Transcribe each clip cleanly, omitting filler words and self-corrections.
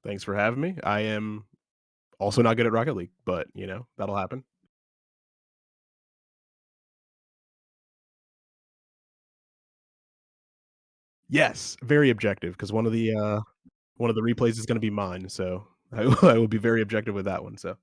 Thanks for having me. I am also not good at Rocket League, but, that'll happen. Yes, very objective because one of the replays is gonna be mine, so I will be very objective with that one, so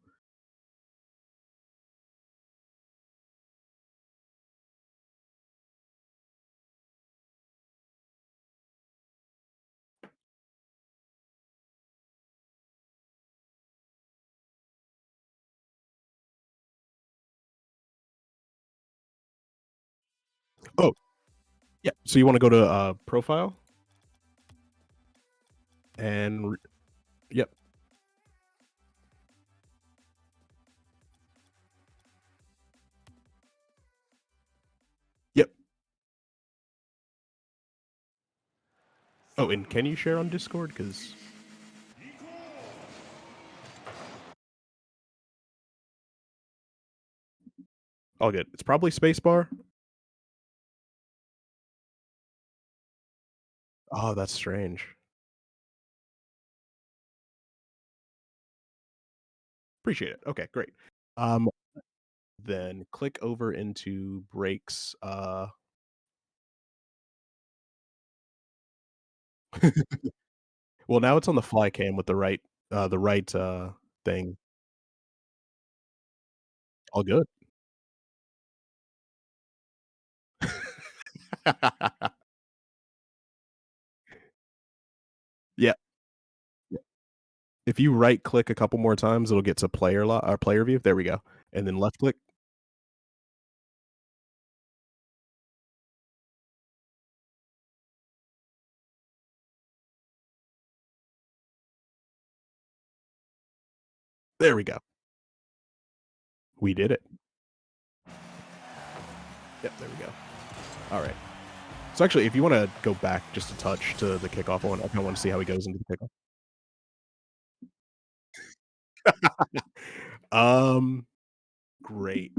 Oh, yeah, so you wanna go to, profile and r yep, yep. Oh, and can you share on Discord? Because all good. It's probably spacebar. Oh, that's strange. Appreciate it. Okay, great. Um, then click over into breaks, well, now it's on the fly cam with the right thing. All good. Yeah. If you right click a couple more times, it'll get to player view. There we go. And then left click. There we go. We did it. Yep, there we go. All right. So actually, if you wanna go back just a touch to the kickoff one, I kinda wanna see how he goes into the kickoff. Um, great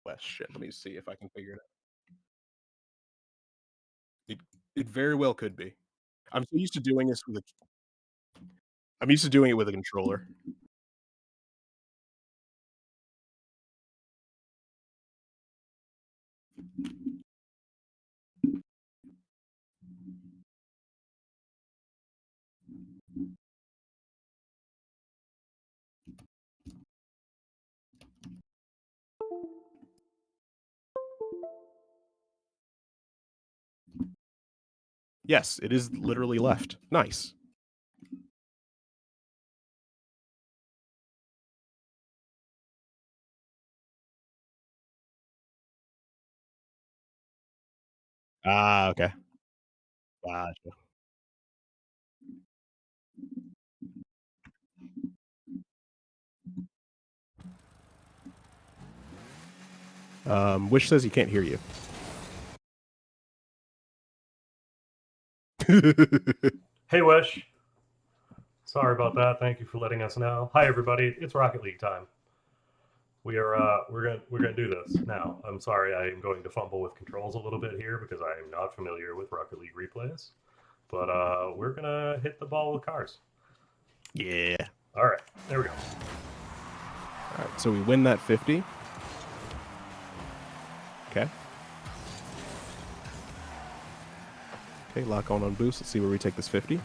question. Let me see if I can figure it out. It it very well could be. I'm so used to doing this with a I'm used to doing it with a controller. Yes, it is literally left. Nice. Ah, okay. Gotcha. Wish says he can't hear you. Hey, Wish. Sorry about that. Thank you for letting us know. Hi, everybody. It's Rocket League time. We're gonna do this now. I'm sorry. I am going to fumble with controls a little bit here because I am not familiar with Rocket League replays. But we're gonna hit the ball with cars. Yeah. All right. There we go. Alright, so we win that 50. Okay. Okay, lock on boost. Let's see where we take this 50.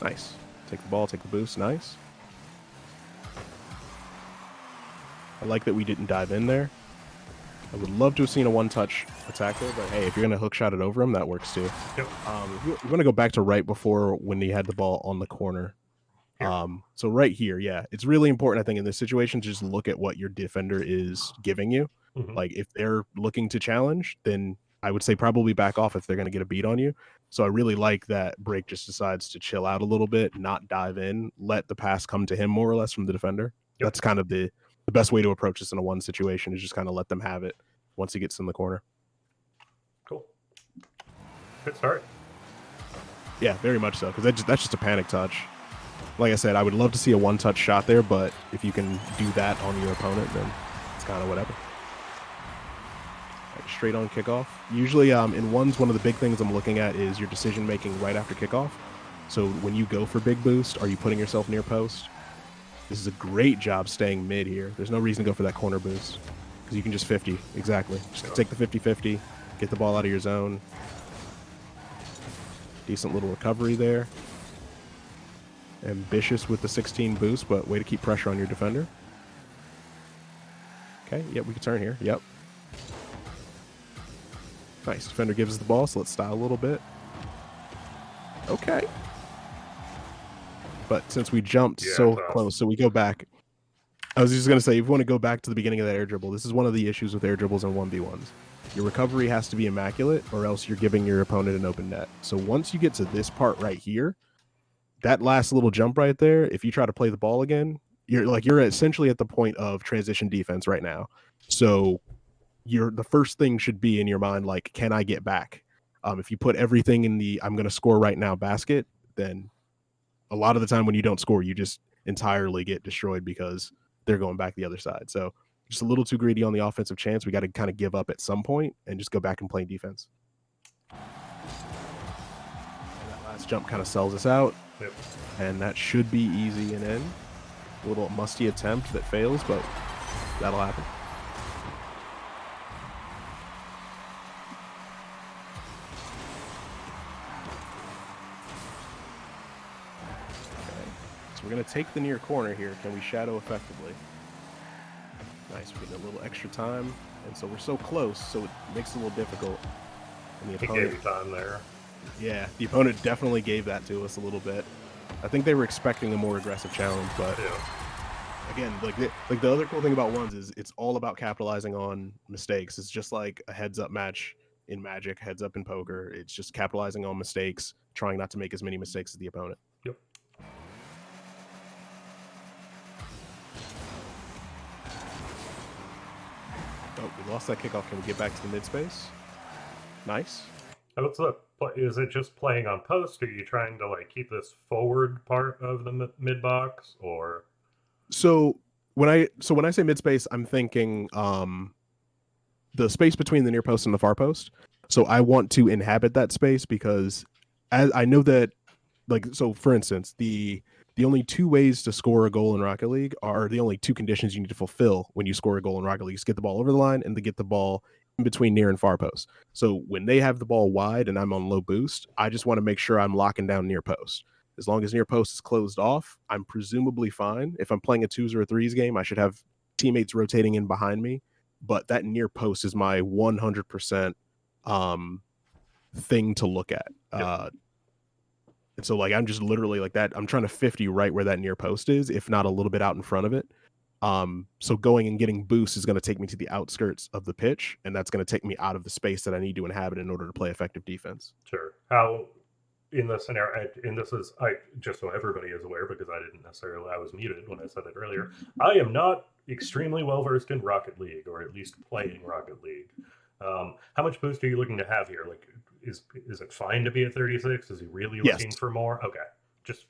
Nice. Take the ball, take the boost. Nice. I like that we didn't dive in there. I would love to have seen a one-touch attack there, but hey, if you're gonna hook shot it over him, that works too. Yep. You wanna go back to right before when he had the ball on the corner. Here. So right here, yeah, it's really important, I think, in this situation to just look at what your defender is giving you. Hmm. Like, if they're looking to challenge, then I would say probably back off if they're gonna get a beat on you. So I really like that Break just decides to chill out a little bit, not dive in, let the pass come to him more or less from the defender. Yep. That's kind of the best way to approach this in a one situation is just kinda let them have it once he gets in the corner. Cool. Good start. Yeah, very much so, because that's just a panic touch. Like I said, I would love to see a one-touch shot there, but if you can do that on your opponent, then it's kinda whatever. Like straight on kickoff. Usually in ones, one of the big things I'm looking at is your decision making right after kickoff. So when you go for big boost, are you putting yourself near post? This is a great job staying mid here. There's no reason to go for that corner boost because you can just 50. Exactly. Just take the 50-50, get the ball out of your zone. Decent little recovery there. Ambitious with the 16 boost, but way to keep pressure on your defender. Okay, yep, we can turn here. Yep. Nice. Defender gives us the ball, so let's style a little bit. Okay. But since we jumped so close, so we go back. I was just going to say, if you want to go back to the beginning of that air dribble, this is one of the issues with air dribbles and 1v1s. Your recovery has to be immaculate, or else you're giving your opponent an open net. So once you get to this part right here, that last little jump right there, if you try to play the ball again, you're essentially at the point of transition defense right now. So the first thing should be in your mind, like, can I get back? If you put everything in the I'm going to score right now basket, then a lot of the time when you don't score, you just entirely get destroyed because they're going back the other side. So just a little too greedy on the offensive chance. We got to kind of give up at some point and just go back and play defense. And that last jump kind of sells us out. Yep. And that should be easy and in. A little musty attempt that fails, but that'll happen. Okay. So we're going to take the near corner here. Can we shadow effectively? Nice. We're getting a little extra time. And so we're so close, so it makes it a little difficult. And the opponent, he gave you time there. Yeah, the opponent definitely gave that to us a little bit. I think they were expecting a more aggressive challenge, but again, like the other cool thing about ones is it's all about capitalizing on mistakes. It's just like a heads-up match in Magic, heads-up in poker. It's just capitalizing on mistakes, trying not to make as many mistakes as the opponent. Yep. Oh, we lost that kickoff. Can we get back to the mid space? Nice. What's the? Is it just playing on post? Or are you trying to like keep this forward part of the mid box, or? So when I say mid space, I'm thinking the space between the near post and the far post. So I want to inhabit that space because as I know that, like, so for instance, the only two ways to score a goal in Rocket League are the only two conditions you need to fulfill when you score a goal in Rocket League: is get the ball over the line and to get the ball in between near and far post. So when they have the ball wide and I'm on low boost, I just want to make sure I'm locking down near post. As long as near post is closed off, I'm presumably fine. If I'm playing a 2s or a 3s game, I should have teammates rotating in behind me. But that near post is my 100% thing to look at. And so, like, I'm just literally like that. I'm trying to 50 right where that near post is, if not a little bit out in front of it. So going and getting boost is going to take me to the outskirts of the pitch, and that's going to take me out of the space that I need to inhabit in order to play effective defense. Sure. How in the scenario, and this is just so everybody is aware, because I was muted when I said it earlier. I am not extremely well versed in Rocket League, or at least playing Rocket League. How much boost are you looking to have here? Like, is it fine to be at 36? Is he really looking for more? Okay. Just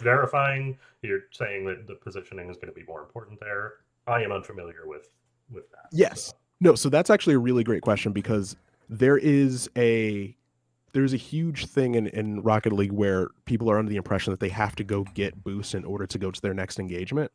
verifying. You're saying that the positioning is going to be more important there. I am unfamiliar with that. Yes. So. No, so that's actually a really great question, because there's a huge thing in Rocket League where people are under the impression that they have to go get boost in order to go to their next engagement.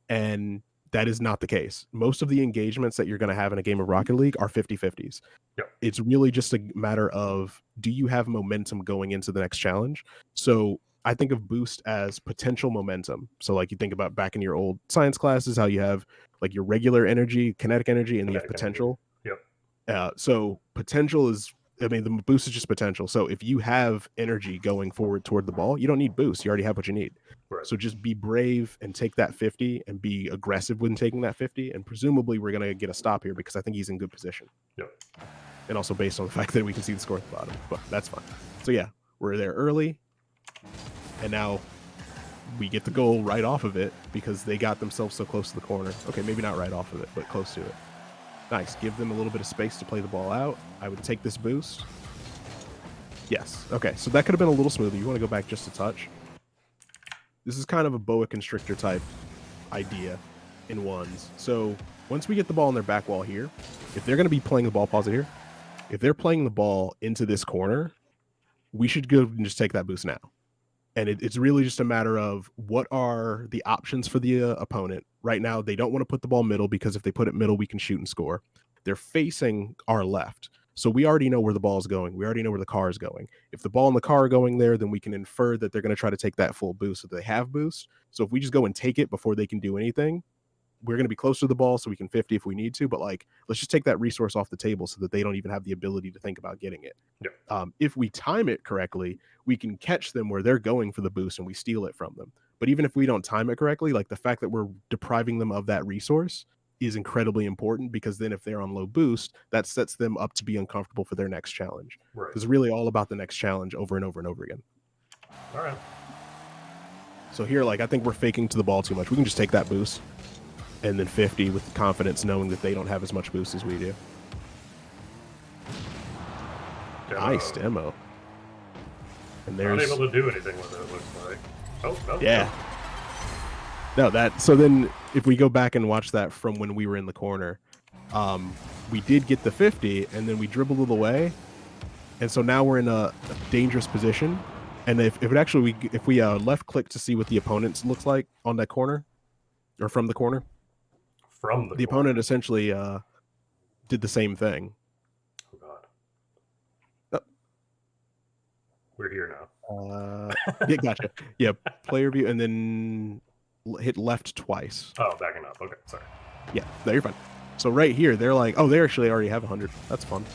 And that is not the case. Most of the engagements that you're going to have in a game of Rocket League are 50-50s. Yep. It's really just a matter of, do you have momentum going into the next challenge? So I think of boost as potential momentum. So like you think about back in your old science classes, how you have like your regular energy, kinetic energy, and you have potential. Yep. So potential is, I mean, the boost is just potential. So if you have energy going forward toward the ball, you don't need boost. You already have what you need. Right. So just be brave and take that 50 and be aggressive when taking that 50. And presumably we're going to get a stop here because I think he's in good position. Yep. And also based on the fact that we can see the score at the bottom, but that's fine. So yeah, we're there early. And now we get the goal right off of it because they got themselves so close to the corner. Okay, maybe not right off of it, but close to it. Nice. Give them a little bit of space to play the ball out. I would take this boost. Yes. Okay, so that could have been a little smoother. You want to go back just a touch. This is kind of a boa constrictor type idea. in ones. So once we get the ball on their back wall here, if they're going to be playing the ball, pause it here. If they're playing the ball into this corner, we should go and just take that boost now. And it's really just a matter of what are the options for the opponent. Right now, they don't want to put the ball middle because if they put it middle, we can shoot and score. They're facing our left. So we already know where the ball is going. We already know where the car is going. If the ball and the car are going there, then we can infer that they're going to try to take that full boost. So they have boost. So if we just go and take it before they can do anything, we're going to be close to the ball so we can 50 if we need to. But like, let's just take that resource off the table so that they don't even have the ability to think about getting it. Yeah. If we time it correctly, we can catch them where they're going for the boost and we steal it from them. But even if we don't time it correctly, like the fact that we're depriving them of that resource is incredibly important because then if they're on low boost, that sets them up to be uncomfortable for their next challenge. Right. It's really all about the next challenge over and over and over again. All right. So here, like, I think we're faking to the ball too much. We can just take that boost and then 50 with confidence knowing that they don't have as much boost as we do. Nice demo. And there's... Not able to do anything with it, it looks like. Oh, no. Yeah. No, that... So then, if we go back and watch that from when we were in the corner, we did get the 50, and then we dribbled it away. And so now we're in a dangerous position. And if it actually... If we left-click to see what the opponent looks like on that corner, or from the corner... From the opponent essentially did the same thing. Oh god. Oh. We're here now. Yeah, gotcha. Yeah, player view, and then hit left twice. Oh, backing up. Okay, sorry. Yeah, no, you're fine. So right here, they're like, oh, they actually already have 100. That's fun.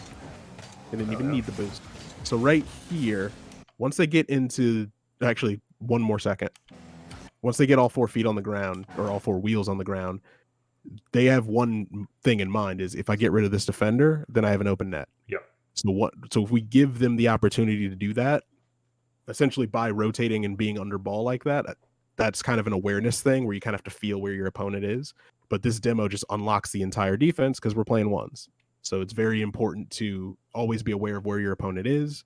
They didn't even need the boost. So right here, once they get into, actually, one more second. Once they get all 4 feet on the ground, or all 4 wheels on the ground, they have one thing in mind is if I get rid of this defender, then I have an open net. Yep. So if we give them the opportunity to do that, essentially by rotating and being under ball like that, that's kind of an awareness thing where you kind of have to feel where your opponent is. But this demo just unlocks the entire defense because we're playing ones. So it's very important to always be aware of where your opponent is.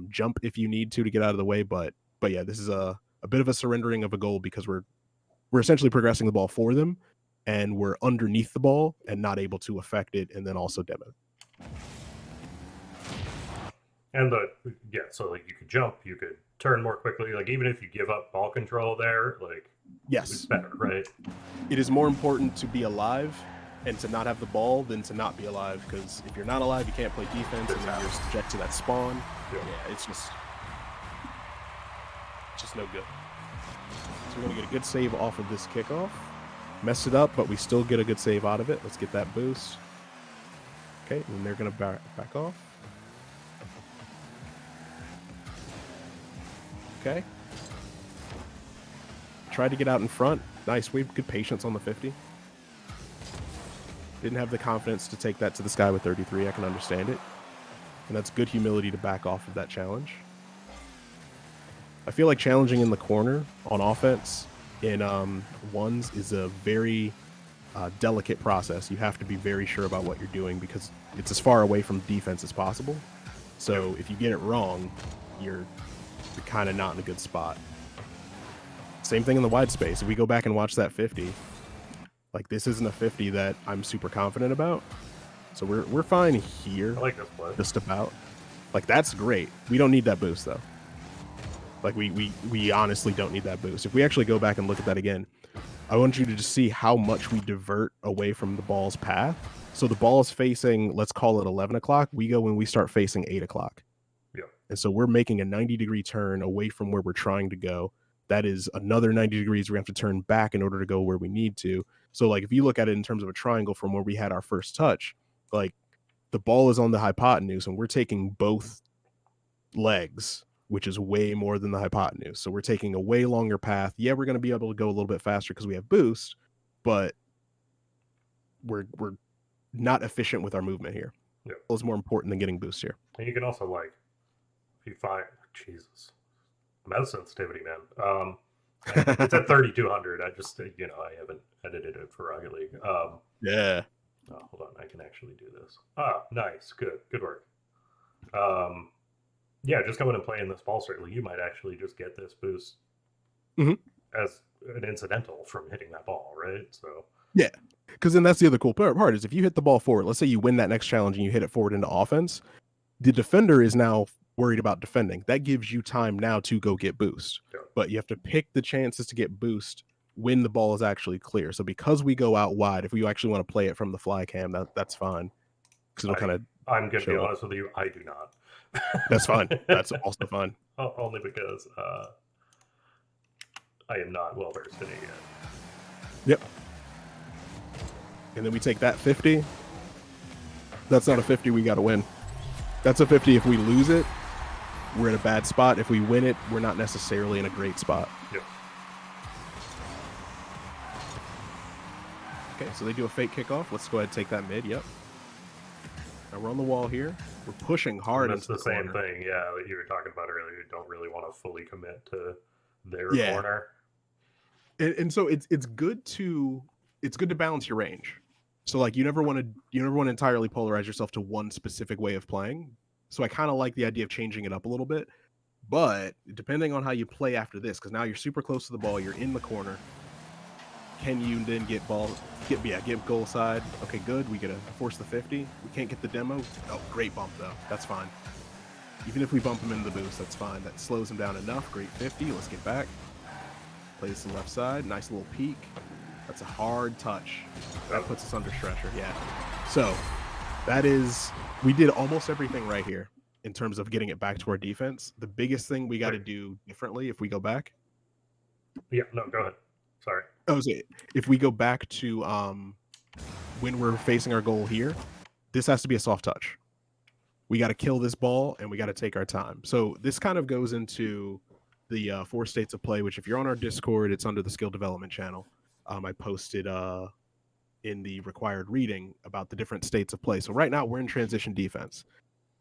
Jump if you need to get out of the way. But yeah, this is a bit of a surrendering of a goal because we're essentially progressing the ball for them. And we're underneath the ball and not able to affect it and then also demo. And so like you could jump, you could turn more quickly. Like even if you give up ball control there, like yes, it's better, right? It is more important to be alive and to not have the ball than to not be alive because if you're not alive, you can't play defense and then you're subject to that spawn. Yeah, it's just no good. So we're gonna get a good save off of this kickoff. Messed it up, but we still get a good save out of it. Let's get that boost. Okay, and they're going to back off. Okay. Tried to get out in front. Nice. We have good patience on the 50. Didn't have the confidence to take that to the sky with 33. I can understand it. And that's good humility to back off of that challenge. I feel like challenging in the corner on offense in ones is a very delicate process. You have to be very sure about what you're doing because it's as far away from defense as possible. So if you get it wrong, you're kind of not in a good spot. Same thing in the wide space. If we go back and watch that 50, like this isn't a 50 that I'm super confident about. So we're fine here. I like this play. Just about. Like that's great. We don't need that boost though. Like we honestly don't need that boost. If we actually go back and look at that again, I want you to just see how much we divert away from the ball's path. So the ball is facing, let's call it 11 o'clock. We go when we start facing 8 o'clock. Yeah. And so we're making a 90-degree turn away from where we're trying to go. That is another 90 degrees. We have to turn back in order to go where we need to. So like if you look at it in terms of a triangle from where we had our first touch, like the ball is on the hypotenuse and we're taking both legs, which is way more than the hypotenuse. So we're taking a way longer path. Yeah, we're going to be able to go a little bit faster because we have boost, but we're not efficient with our movement here. Yeah. It's more important than getting boost here. And you can also like, if you find, Jesus, mouse sensitivity, man. It's at 3200. I just, I haven't edited it for Rocket League. Yeah. Oh, hold on, I can actually do this. Nice, good work. Yeah, just going and playing this ball certainly, you might actually just get this boost as an incidental from hitting that ball, right? So Yeah, because then that's the other cool part is if you hit the ball forward, let's say you win that next challenge and you hit it forward into offense, the defender is now worried about defending. That gives you time now to go get boost. Yeah. But you have to pick the chances to get boost when the ball is actually clear. So because we go out wide, if we actually want to play it from the fly cam, that's fine. Because it'll kind of I'm going to be show up. honest with you, I do not. That's fine. That's also fine. Only because I am not well versed in it yet. Yep. And then we take that 50. That's not a 50 we got to win. That's a 50 if we lose it, we're in a bad spot. If we win it, we're not necessarily in a great spot. Yep. Okay, so they do a fake kickoff. Let's go ahead and take that mid. Yep. Now we're on the wall here. We're pushing hard. And that's the same thing, yeah, that you were talking about earlier. You don't really want to fully commit to their corner. And so it's good to balance your range. So like you never want to entirely polarize yourself to one specific way of playing. So I kind of like the idea of changing it up a little bit. But depending on how you play after this, because now you're super close to the ball, you're in the corner. Can you then get goal side? Okay, good. We gotta force the 50. We can't get the demo. Oh, great bump though. That's fine. Even if we bump him into the boost, that's fine. That slows him down enough. Great 50. Let's get back. Play this to the left side. Nice little peek. That's a hard touch. That puts us under pressure. Yeah. So we did almost everything right here in terms of getting it back to our defense. The biggest thing we got to do differently if we go back. Yeah, no, go ahead. Sorry. If we go back to when we're facing our goal here, this has to be a soft touch. We got to kill this ball and we got to take our time. So this kind of goes into the 4 states of play, which if you're on our Discord, it's under the skill development channel. I posted in the required reading about the different states of play. So right now we're in transition defense.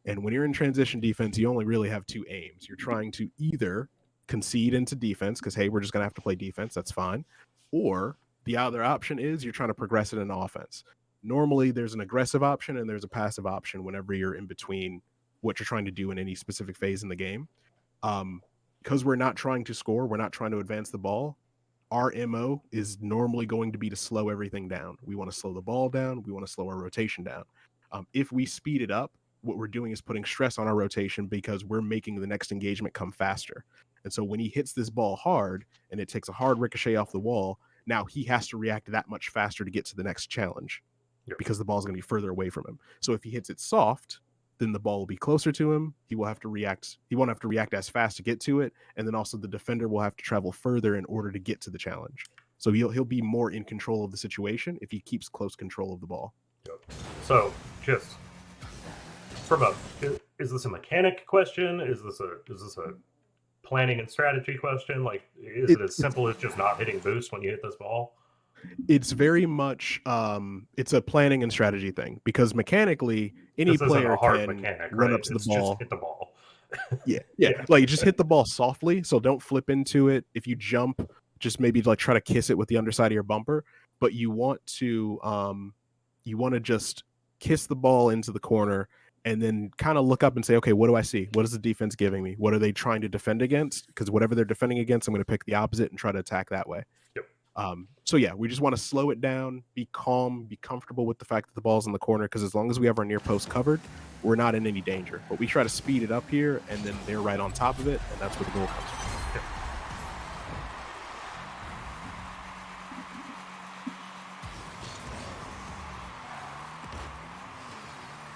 And when you're in transition defense, you only really have 2 aims. You're trying to either concede into defense because, hey, we're just going to have to play defense. That's fine. Or the other option is you're trying to progress it in offense. Normally there's an aggressive option and there's a passive option whenever you're in between what you're trying to do in any specific phase in the game. Because we're not trying to score, we're not trying to advance the ball. Our MO is normally going to be to slow everything down. We want to slow the ball down. We want to slow our rotation down. If we speed it up, what we're doing is putting stress on our rotation because we're making the next engagement come faster. And so when he hits this ball hard and it takes a hard ricochet off the wall, now he has to react that much faster to get to the next challenge because the ball is going to be further away from him. So if he hits it soft, then the ball will be closer to him. He will have to react. He won't have to react as fast to get to it. And then also the defender will have to travel further in order to get to the challenge. So he'll be more in control of the situation if he keeps close control of the ball. So just is this a mechanic question? Is this a planning and strategy question? Like, is it as simple as just not hitting boost when you hit this ball? It's very much it's a planning and strategy thing because mechanically any player can run up to the ball. Just hit the ball. yeah. Like just hit the ball softly, so don't flip into it. If you jump, just maybe like try to kiss it with the underside of your bumper, but you want to just kiss the ball into the corner and then kind of look up and say, okay, what do I see? What is the defense giving me? What are they trying to defend against? Because whatever they're defending against, I'm going to pick the opposite and try to attack that way. So yeah, we just want to slow it down, be calm, be comfortable with the fact that the ball's in the corner, because as long as we have our near post covered, we're not in any danger. But we try to speed it up here, and then they're right on top of it, and that's where the goal comes from.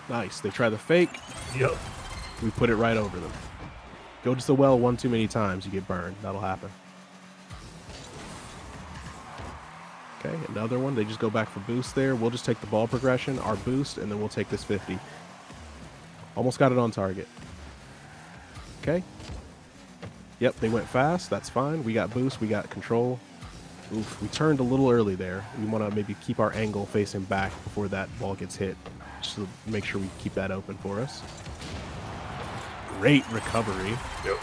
Nice. They try the fake. Yep. We put it right over them. Go to the well one too many times, you get burned. That'll happen. Okay, another one. They just go back for boost there. We'll just take the ball progression, our boost, and then we'll take this 50. Almost got it on target. Okay. Yep, they went fast. That's fine. We got boost. We got control. Oof, we turned a little early there. We want to maybe keep our angle facing back before that ball gets hit, just to make sure we keep that open for us. Great recovery. Yep.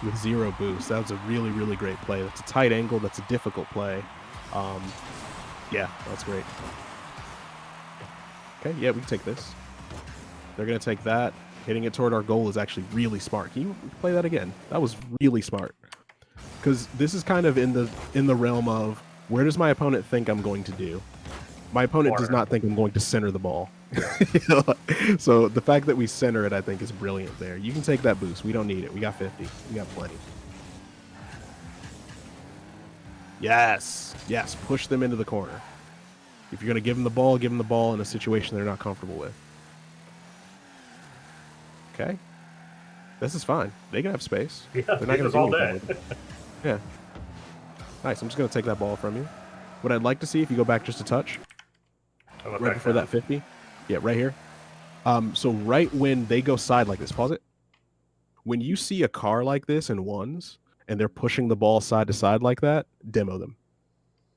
With 0 boost. That was a really, really great play. That's a tight angle. That's a difficult play. Yeah, that's great. Okay, yeah, we can take this. They're going to take that. Hitting it toward our goal is actually really smart. Can you play that again? That was really smart. Because this is kind of in the realm of Where does my opponent think I'm going to do? My opponent does not think I'm going to center the ball. So the fact that we center it, I think, is brilliant there. You can take that boost. We don't need it. We got 50. We got plenty. Yes. Yes. Push them into the corner. If you're going to give them the ball in a situation they're not comfortable with. Okay. This is fine. They can have space. Yeah, they're not going to do all anything day. with it. Yeah. Nice. I'm just going to take that ball from you. What I'd like to see, if you go back just a touch, right before that 50. Yeah, right here. So right when they go side like this, pause it. When you see a car like this in ones and they're pushing the ball side to side like that, demo them.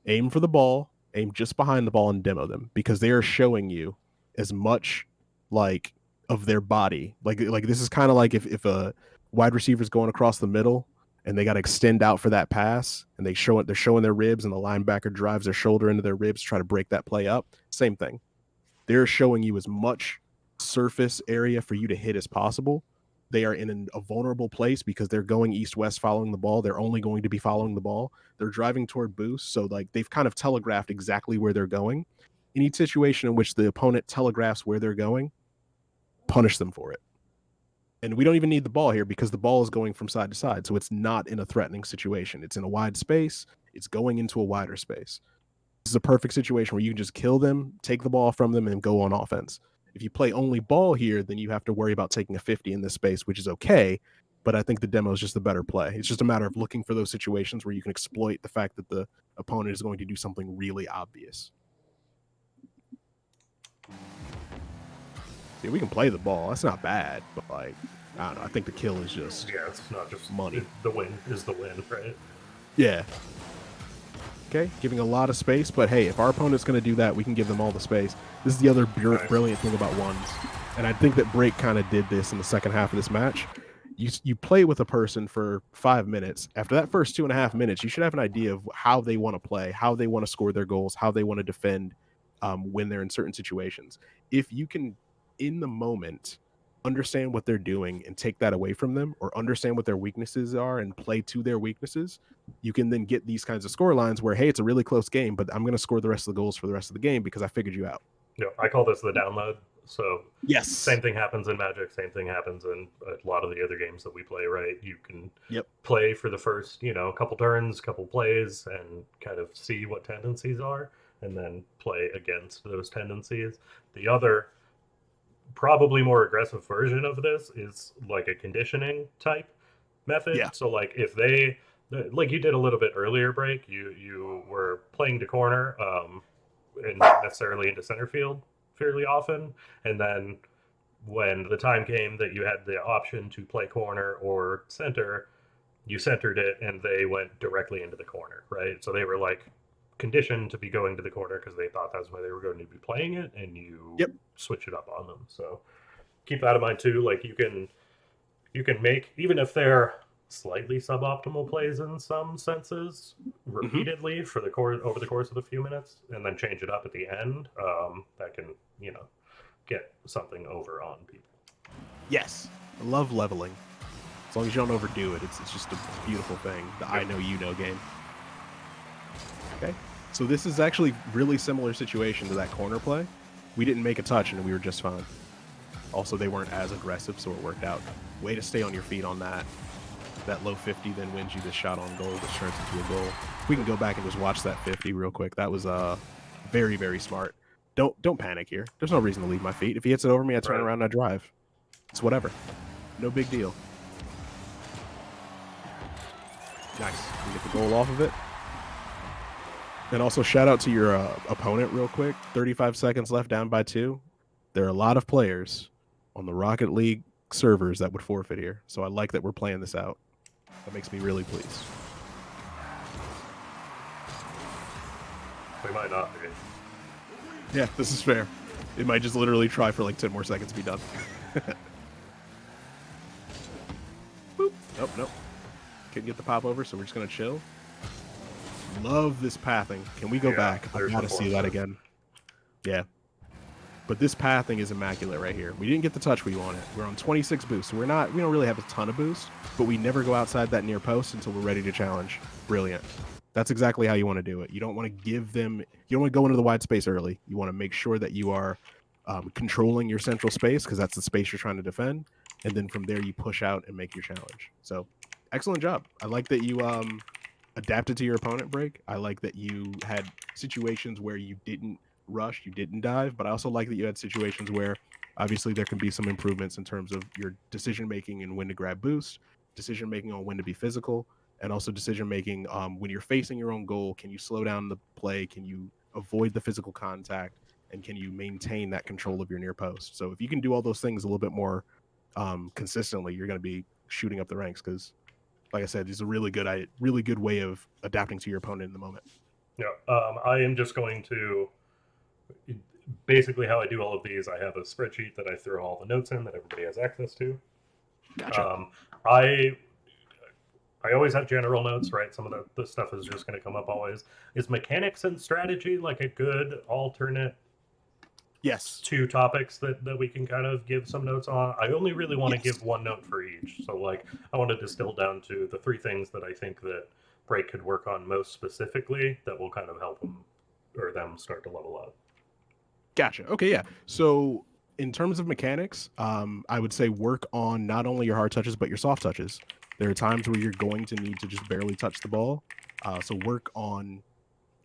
Aim for the ball, aim just behind the ball and demo them, because they are showing you as much like of their body. Like this is kind of like if a wide receiver is going across the middle and they got to extend out for that pass and they're showing their ribs and the linebacker drives their shoulder into their ribs to try to break that play up. Same thing. They're showing you as much surface area for you to hit as possible. They are in a vulnerable place because they're going east-west following the ball. They're only going to be following the ball. They're driving toward boost, so like they've kind of telegraphed exactly where they're going. Any situation in which the opponent telegraphs where they're going, punish them for it. And we don't even need the ball here because the ball is going from side to side, so it's not in a threatening situation. It's in a wide space. It's going into a wider space. This is a perfect situation where you can just kill them, take the ball from them, and go on offense. If you play only ball here, then you have to worry about taking a 50 in this space, which is okay. But I think the demo is just the better play. It's just a matter of looking for those situations where you can exploit the fact that the opponent is going to do something really obvious. See, we can play the ball. That's not bad, but like, I don't know. I think the kill is just it's not just money. The win is the win, right? Yeah. Okay, giving a lot of space, but hey, if our opponent's going to do that, we can give them all the space. This is the other brilliant thing about ones, and I think that Break kind of did this in the second half of this match. You play with a person for 5 minutes. After that first 2.5 minutes, you should have an idea of how they want to play, how they want to score their goals, how they want to defend when they're in certain situations. If you can, in the moment, understand what they're doing and take that away from them, or understand what their weaknesses are and play to their weaknesses, you can then get these kinds of score lines where, hey, it's a really close game, but I'm going to score the rest of the goals for the rest of the game because I figured you out. Yeah, I call this the download. So yes, same thing happens in Magic, same thing happens in a lot of the other games that we play, right? You can play for the first, couple turns, couple plays, and kind of see what tendencies are, and then play against those tendencies. The other probably more aggressive version of this is like a conditioning type method. Yeah. So like if they, like you did a little bit earlier, Break, you were playing to corner and not necessarily into center field fairly often, and then when the time came that you had the option to play corner or center, you centered it and they went directly into the corner, right? So they were like conditioned to be going to the corner because they thought that's why they were going to be playing it, and you switch it up on them. So keep that in mind too. Like you can make, even if they're slightly suboptimal plays in some senses, repeatedly for the course over the course of a few minutes, and then change it up at the end. That can get something over on people. Yes, I love leveling. As long as you don't overdo it, it's just a beautiful thing. The I know you know game. Okay, so this is actually really similar situation to that corner play. We didn't make a touch and we were just fine. Also, they weren't as aggressive, so it worked out. Way to stay on your feet on that. That low 50 then wins you the shot on goal, which turns into a goal. We can go back and just watch that 50 real quick. That was very, very smart. Don't panic here. There's no reason to leave my feet. If he hits it over me, I turn around and I drive. It's whatever. No big deal. Nice. We get the goal off of it. And also shout out to your opponent real quick. 35 seconds left, down by 2. There are a lot of players on the Rocket League servers that would forfeit here. So I like that we're playing this out. That makes me really pleased. We might not be. Yeah, this is fair. It might just literally try for like 10 more seconds to be done. Boop. Nope, nope. Couldn't get the pop over, so we're just going to chill. Love this pathing. Can we go back? I want to see that again. Yeah. But this pathing is immaculate right here. We didn't get the touch we wanted. We're on 26 boost, so we don't really have a ton of boost, but we never go outside that near post until we're ready to challenge. Brilliant. That's exactly how you want to do it. You don't want to give them. You don't want to go into the wide space early. You want to make sure that you are controlling your central space because that's the space you're trying to defend, and then from there you push out and make your challenge. So, excellent job. I like that you adapted to your opponent break. I like that you had situations where you didn't rush, you didn't dive, but I also like that you had situations where obviously there can be some improvements in terms of your decision making and when to grab boost, decision making on when to be physical, and also decision making when you're facing your own goal. Can you slow down the play? Can you avoid the physical contact? And can you maintain that control of your near post? So if you can do all those things a little bit more consistently, you're going to be shooting up the ranks because like I said, it's a really good way of adapting to your opponent in the moment. Yeah, I am just going to basically how I do all of these. I have a spreadsheet that I throw all the notes in that everybody has access to. Gotcha. I always have general notes, right? Some of the stuff is just going to come up always. Is mechanics and strategy like a good alternate Yes. two topics that we can kind of give some notes on? I only really want to Yes. give one note for each. So like I want to distill down to the three things that I think that Break could work on most specifically that will kind of help them or them start to level up. Gotcha. Okay, yeah. So in terms of mechanics, I would say work on not only your hard touches but your soft touches. There are times where you're going to need to just barely touch the ball. So work on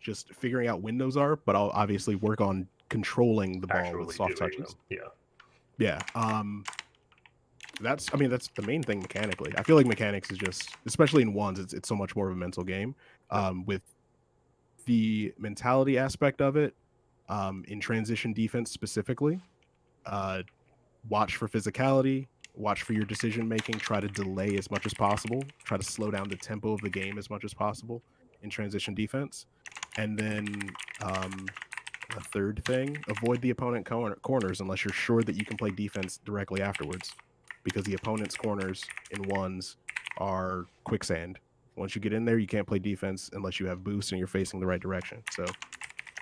just figuring out when those are, but I'll obviously work on controlling the ball with Actually soft doing touches. them, yeah. Yeah. That's the main thing mechanically. I feel like mechanics is just, especially in ones, it's so much more of a mental game. Yeah. With the mentality aspect of it, in transition defense specifically, uh, watch for physicality, watch for your decision making, try to delay as much as possible, try to slow down the tempo of the game as much as possible in transition defense. And then a third thing, avoid the opponent corners unless you're sure that you can play defense directly afterwards, because the opponent's corners in ones are quicksand. Once you get in there, you can't play defense unless you have boost and you're facing the right direction. So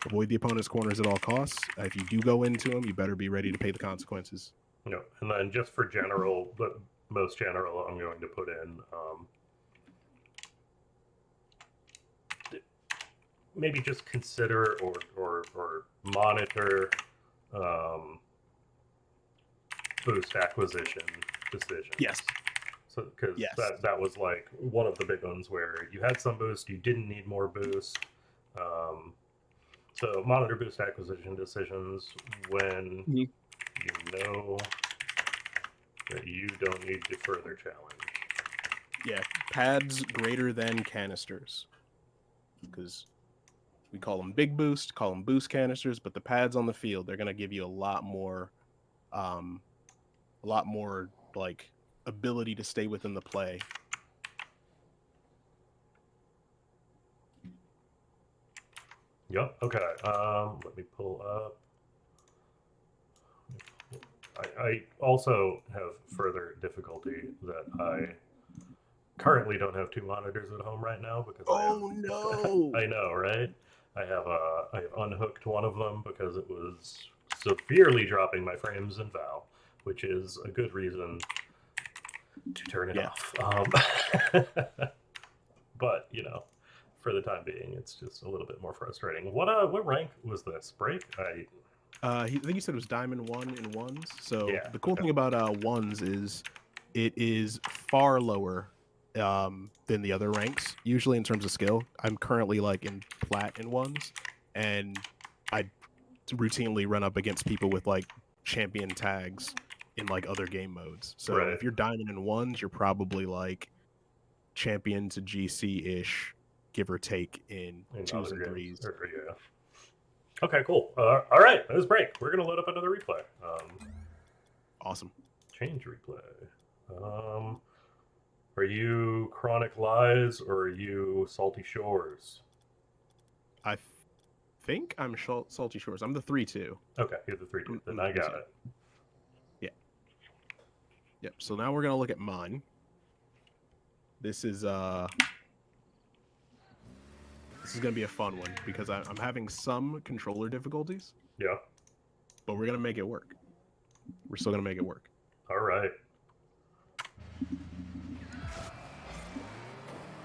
avoid the opponent's corners at all costs. If you do go into them, you better be ready to pay the consequences. No, and then just for general, the most general, I'm going to put in maybe just consider or monitor boost acquisition decisions. Yes. So because Yes. that was like one of the big ones where you had some boost, you didn't need more boost. So monitor boost acquisition decisions when you know that you don't need to further challenge. Yeah, pads greater than canisters, because we call them big boost, call them boost canisters, but the pads on the field, they're going to give you a lot more like ability to stay within the play. Yep. Okay. Let me pull up. I also have further difficulty that I currently don't have two monitors at home right now because no! I know, right? I have unhooked one of them because it was severely dropping my frames in Val, which is a good reason to turn it off. But you know, for the time being, it's just a little bit more frustrating. What rank was this break? I think you said it was Diamond 1 in ones. So Yeah, the cool thing about ones is it is far lower than the other ranks, usually in terms of skill. I'm currently like in plat in ones, and I routinely run up against people with like champion tags in like other game modes. So right. if you're diamond in ones, you're probably like champion to GC-ish, give or take in twos and threes. Yeah. Okay, cool. All right, that was break. We're gonna load up another replay. Awesome. Change replay. Are you Chronic Lies or are you Salty Shores? I think I'm Salty Shores. I'm the 3-2. Okay, you're the 3-2. Then I got it. Yeah. Yep. So now we're gonna look at mine. This is gonna be a fun one because I'm having some controller difficulties. Yeah. But we're gonna make it work. We're still gonna make it work. All right.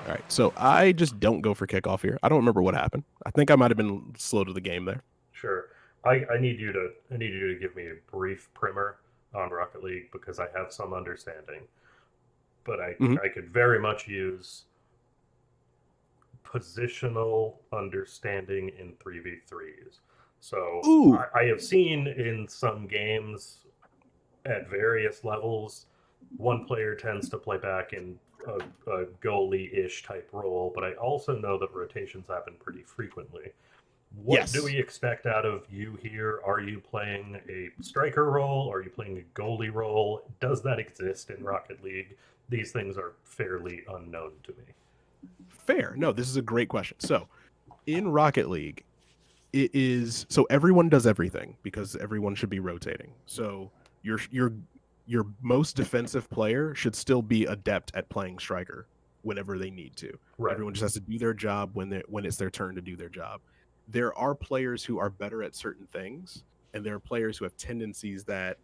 All right. So I just don't go for kickoff here. I don't remember what happened. I think I might have been slow to the game there. Sure. I need you to give me a brief primer on Rocket League because I have some understanding, but Hmm. I could very much use positional understanding in 3v3s. So Ooh. I have seen in some games at various levels, one player tends to play back in a goalie-ish type role, but I also know that rotations happen pretty frequently. What do Yes. we expect out of you here? Are you playing a striker role? Are you playing a goalie role? Does that exist in Rocket League? These things are fairly unknown to me. Fair. No, this is a great question. So in Rocket League, it is so everyone does everything because everyone should be rotating. So your most defensive player should still be adept at playing striker whenever they need to. Right. Everyone just has to do their job when it's their turn to do their job. There are players who are better at certain things, and there are players who have tendencies that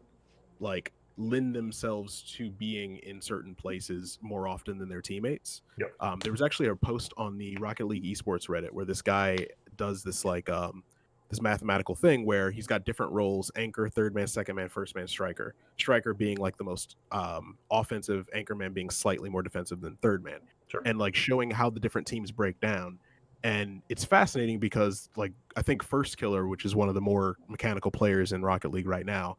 like lend themselves to being in certain places more often than their teammates. Yep. There was actually a post on the Rocket League esports Reddit where this guy does this this mathematical thing where he's got different roles: anchor, third man, second man, first man, striker. Striker being like the most offensive, anchor man being slightly more defensive than third man, Sure. and like showing how the different teams break down. And it's fascinating because like I think First Killer, which is one of the more mechanical players in Rocket League right now,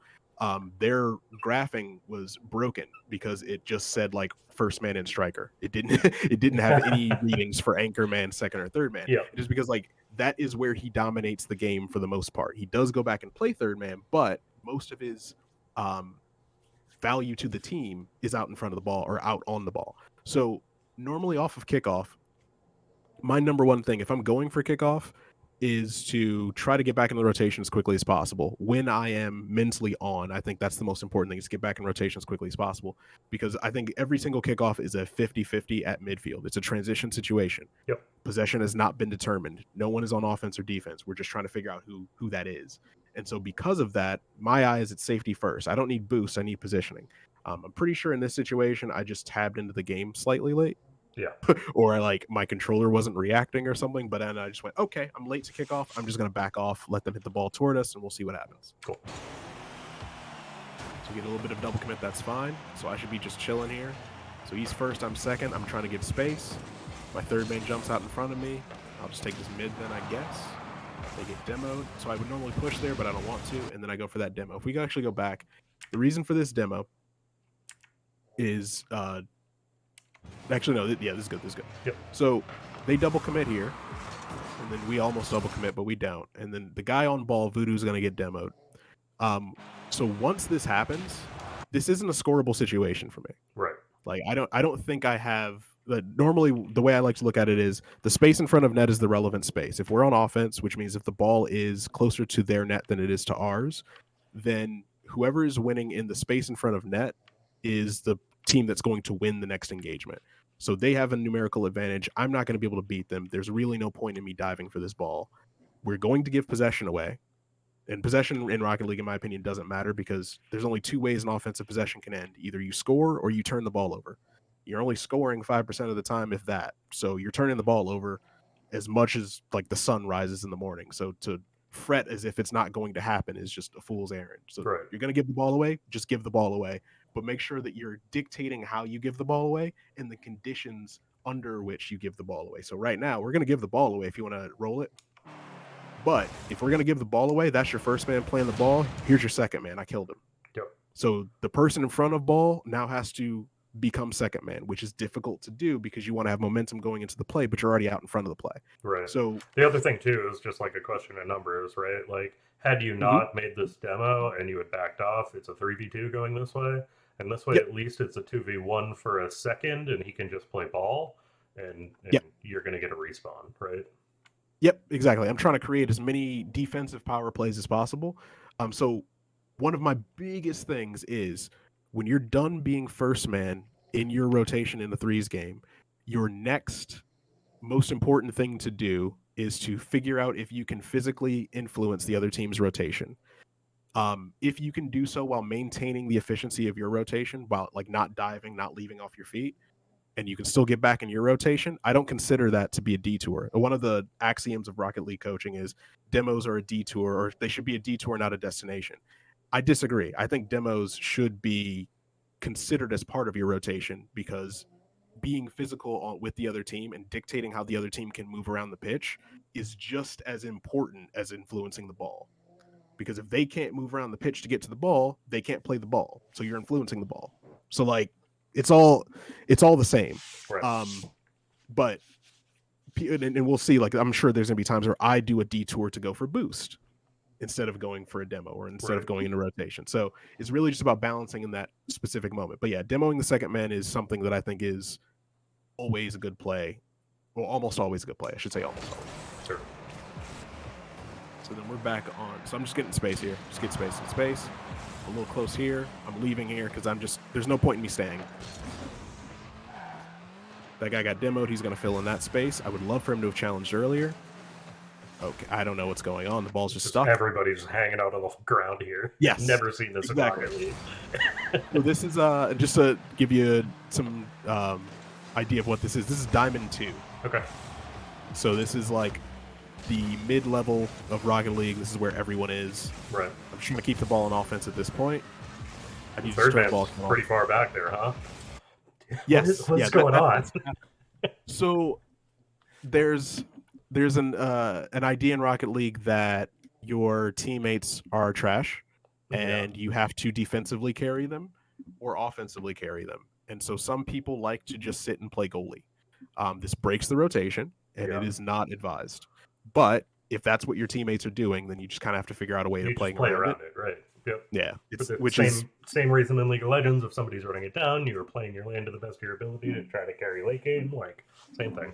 their graphing was broken because it just said like first man and striker. It didn't it didn't have any readings for anchor man, second or third man. Yeah. Just because like that is where he dominates the game for the most part. He does go back and play third man, but most of his um, value to the team is out in front of the ball or out on the ball. So normally off of kickoff, my number one thing if I'm going for kickoff is to try to get back in the rotation as quickly as possible. When I am mentally on, I think that's the most important thing is get back in rotation as quickly as possible because I think every single kickoff is a 50-50 at midfield. It's a transition situation. Yep. Possession has not been determined. No one is on offense or defense. We're just trying to figure out who that is. And so because of that, my eye is at safety first. I don't need boosts. I need positioning. I'm pretty sure in this situation, I just tabbed into the game slightly late Yeah. or like my controller wasn't reacting or something. But then I just went, okay, I'm late to kick off. I'm just going to back off, let them hit the ball toward us, and we'll see what happens. Cool. So we get a little bit of double commit. That's fine. So I should be just chilling here. So he's first. I'm second. I'm trying to give space. My third man jumps out in front of me. I'll just take this mid then, I guess. They get demoed. So I would normally push there, but I don't want to. And then I go for that demo. If we can actually go back, the reason for this demo is actually no, yeah, this is good. This is good. Yep. So they double commit here, and then we almost double commit, but we don't. And then the guy on ball, Voodoo's going to get demoed. So once this happens, this isn't a scoreable situation for me. Right. Like I don't think I have. Normally, the way I like to look at it is the space in front of net is the relevant space. If we're on offense, which means if the ball is closer to their net than it is to ours, then whoever is winning in the space in front of net is the team that's going to win the next engagement. So they have a numerical advantage. I'm not going to be able to beat them. There's really no point in me diving for this ball. We're going to give possession away. And possession in Rocket League, in my opinion, doesn't matter because there's only two ways an offensive possession can end. Either you score or you turn the ball over. You're only scoring 5% of the time, if that. So you're turning the ball over as much as like the sun rises in the morning. So to fret as if it's not going to happen is just a fool's errand. So Right. you're going to give the ball away, just give the ball away. But make sure that you're dictating how you give the ball away and the conditions under which you give the ball away. So right now, we're going to give the ball away if you want to roll it. But if we're going to give the ball away, that's your first man playing the ball. Here's your second man. I killed him. Yep. So the person in front of ball now has to become second man, which is difficult to do because you want to have momentum going into the play, but you're already out in front of the play. Right. So the other thing too is just like a question of numbers, right? Like had you not made this demo and you had backed off, it's a 3v2 going this way. And this way, Yep. at least it's a 2v1 for a second and he can just play ball and Yep. you're going to get a respawn, right? Yep, exactly. I'm trying to create as many defensive power plays as possible. So one of my biggest things is when you're done being first man in your rotation in the threes game, your next most important thing to do is to figure out if you can physically influence the other team's rotation. If you can do so while maintaining the efficiency of your rotation, while like not diving, not leaving off your feet, and you can still get back in your rotation, I don't consider that to be a detour. One of the axioms of Rocket League coaching is demos are a detour, or they should be a detour, not a destination. I disagree. I think demos should be considered as part of your rotation, because being physical with the other team and dictating how the other team can move around the pitch is just as important as influencing the ball. Because if they can't move around the pitch to get to the ball, they can't play the ball. So you're influencing the ball. So like it's all the same. Right. But and we'll see, like I'm sure there's gonna be times where I do a detour to go for boost instead of going for a demo, or instead of going into rotation. So it's really just about balancing in that specific moment. But yeah, demoing the second man is something that I think is always a good play. Well, almost always a good play. I should say almost always. Sure. So then we're back on. So I'm just getting space here. Just get space and space. A little close here. I'm leaving here because there's no point in me staying. That guy got demoed. He's going to fill in that space. I would love for him to have challenged earlier. Okay, I don't know what's going on. The ball's just stuck. Everybody's hanging out on the ground here. Yes. Never seen this exactly. In Rocket League. So this is, just to give you some idea of what this is. This is Diamond 2. Okay. So this is like the mid-level of Rocket League. This is where everyone is. Right. I'm just trying to keep the ball in offense at this point. Third man's pretty far back there, huh? Yes. What's going on? So there's an idea in Rocket League that your teammates are trash, and you have to defensively carry them or offensively carry them. And so some people like to just sit and play goalie. This breaks the rotation, and it is not advised. But if that's what your teammates are doing, then you just kind of have to figure out a way to play around it, right? Yep. Yeah, same reason in League of Legends. If somebody's running it down, you are playing your lane to the best of your ability to try to carry late game. Like, same thing.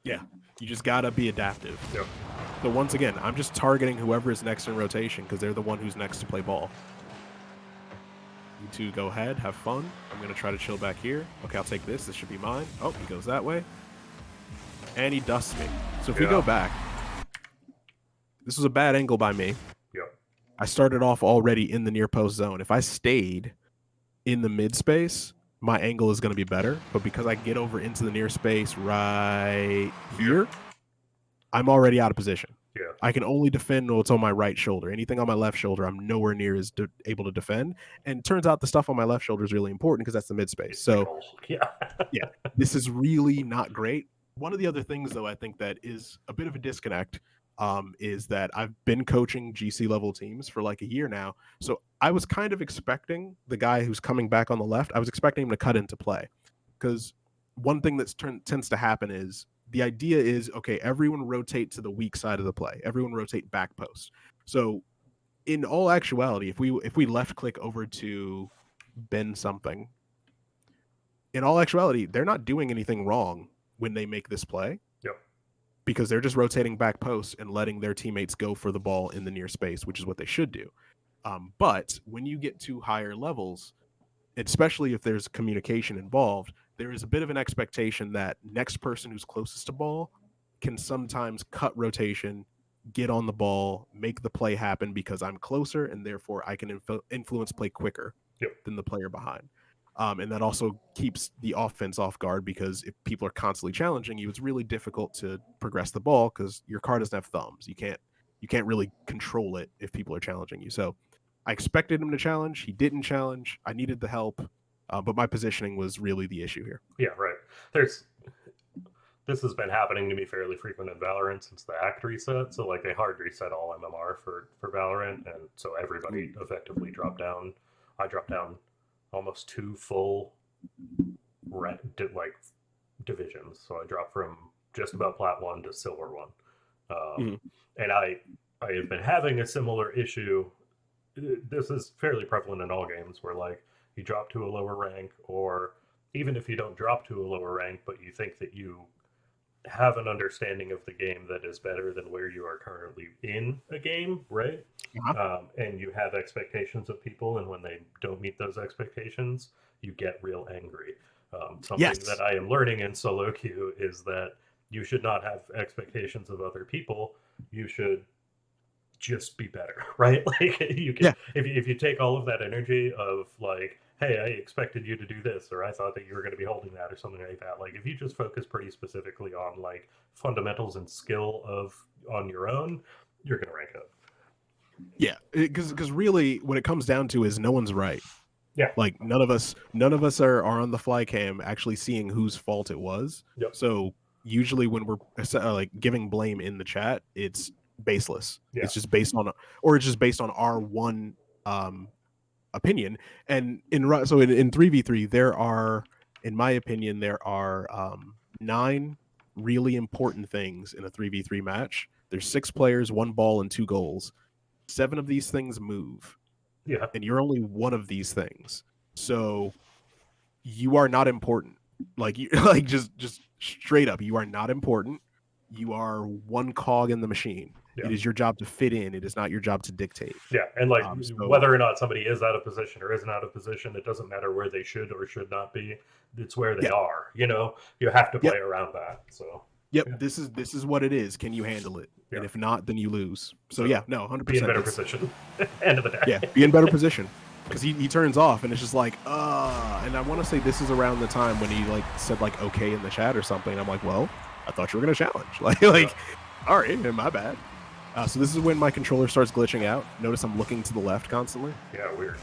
Yeah, you just gotta be adaptive. Yep. So once again, I'm just targeting whoever is next in rotation because they're the one who's next to play ball. You two go ahead, have fun. I'm gonna try to chill back here. Okay, I'll take this. This should be mine. Oh, he goes that way, and he dusts me. So if we go back, this was a bad angle by me. Yep. I started off already in the near post zone. If I stayed in the mid space, my angle is going to be better. But because I get over into the near space right here, I'm already out of position. Yeah. I can only defend what's on my right shoulder. Anything on my left shoulder, I'm nowhere near as able to defend. And it turns out the stuff on my left shoulder is really important because that's the mid space. So yeah, this is really not great. One of the other things, though, I think that is a bit of a disconnect is that I've been coaching GC level teams for like a year now. So I was kind of expecting the guy who's coming back on the left, I was expecting him to cut into play. Because one thing that tends to happen is the idea is, okay, everyone rotate to the weak side of the play. Everyone rotate back post. So in all actuality, if we left click over to bend something, in all actuality, they're not doing anything wrong when they make this play. Yep. Because they're just rotating back posts and letting their teammates go for the ball in the near space, which is what they should do. But when you get to higher levels, especially if there's communication involved, there is a bit of an expectation that next person who's closest to ball can sometimes cut rotation, get on the ball, make the play happen because I'm closer, and therefore I can influence play quicker than the player behind. And that also keeps the offense off guard because if people are constantly challenging you, it's really difficult to progress the ball because your car doesn't have thumbs. You can't really control it if people are challenging you. So I expected him to challenge. He didn't challenge. I needed the help, but my positioning was really the issue here. Yeah, right. This has been happening to me fairly frequent in Valorant since the act reset. So like they hard reset all MMR for Valorant, and so everybody effectively dropped down. I dropped down almost 2 full divisions. So I dropped from just about Plat 1 to Silver 1. And I have been having a similar issue. This is fairly prevalent in all games where like you drop to a lower rank, or even if you don't drop to a lower rank, but you think that you have an understanding of the game that is better than where you are currently in a game, right? And you have expectations of people, and when they don't meet those expectations, you get real angry. Something that I am learning in solo queue is that you should not have expectations of other people. You should just be better, right? Like you can, Yeah. if you take all of that energy of like, hey, I expected you to do this, or I thought that you were going to be holding that, or something like that. Like if you just focus pretty specifically on like fundamentals and skill of on your own, you're going to rank up. Yeah, because really, what it comes down to is no one's right. Yeah. Like none of us are on the fly cam actually seeing whose fault it was. Yep. So usually when we're like giving blame in the chat, it's baseless. Yeah. It's just based on, or it's just based on our one opinion. And in 3v3 there are, in my opinion, there are 9 really important things in a 3v3 match. There's 6 players, 1 ball, and 2 goals. 7 of these things move, Yeah. and you're only one of these things. So you are not important. Like you like just straight up, you are not important. You are one cog in the machine. Yeah. It is your job to fit in. It is not your job to dictate. Yeah, and like So whether or not somebody is out of position or isn't out of position, it doesn't matter where they should or should not be. It's where they yeah, are. You know, you have to play yep, around that. So yep. yeah, This is what it is. Can you handle it? yeah. And if not, then you lose. So So yeah, no, be in 100%. better position. End of the Yeah, day. be in better position. Because he turns off and it's just like, and I want to say this is around the time when he like said like okay in the chat or something. And I'm like, well, I thought you were gonna challenge. Like, Yeah. all right, my bad. So this is when my controller starts glitching out. Notice I'm looking to the left constantly. Yeah, weird.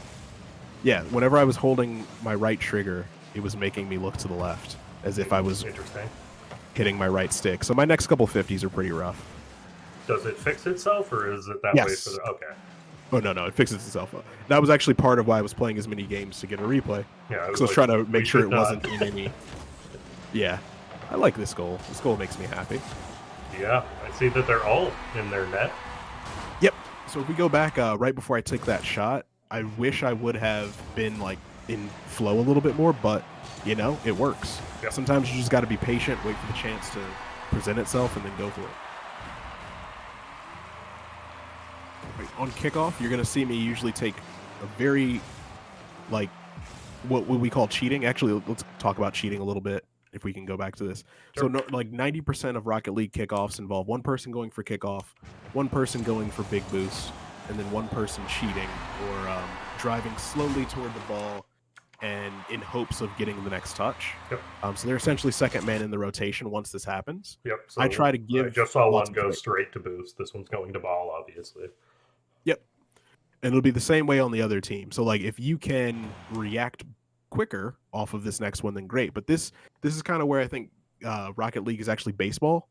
Yeah, whenever I was holding my right trigger, it was making me look to the left as if I was Interesting. hitting my right stick. So my next couple 50s are pretty rough. Does it fix itself, or is it that way Yes. for the? Okay. Oh no, it fixes itself up. That was actually part of why I was playing as many games to get a replay. Yeah, Because I was trying to make sure it wasn't not. in any. Yeah, I like this goal. This goal makes me happy. Yeah, I see that they're all in their net. Yep. So if we go back right before I took that shot, I wish I would have been like in flow a little bit more, but you know, it works. Yep. Sometimes you just got to be patient, wait for the chance to present itself, and then go for it. On kickoff, you're going to see me usually take a very, like, what we call cheating. Actually, let's talk about cheating a little bit if we can go back to this. Sure. So, no, like 90% of Rocket League kickoffs involve one person going for kickoff, one person going for big boost, and then one person cheating or driving slowly toward the ball and in hopes of getting the next touch. Yep. So they're essentially second man in the rotation once this happens. Yep. So I try to give. I just saw lots one of go play. straight to boost. This one's going to ball, obviously. Yep. And it'll be the same way on the other team. So like if you can react quicker off of this next one, then great. But this is kind of where I think Rocket League is actually baseball,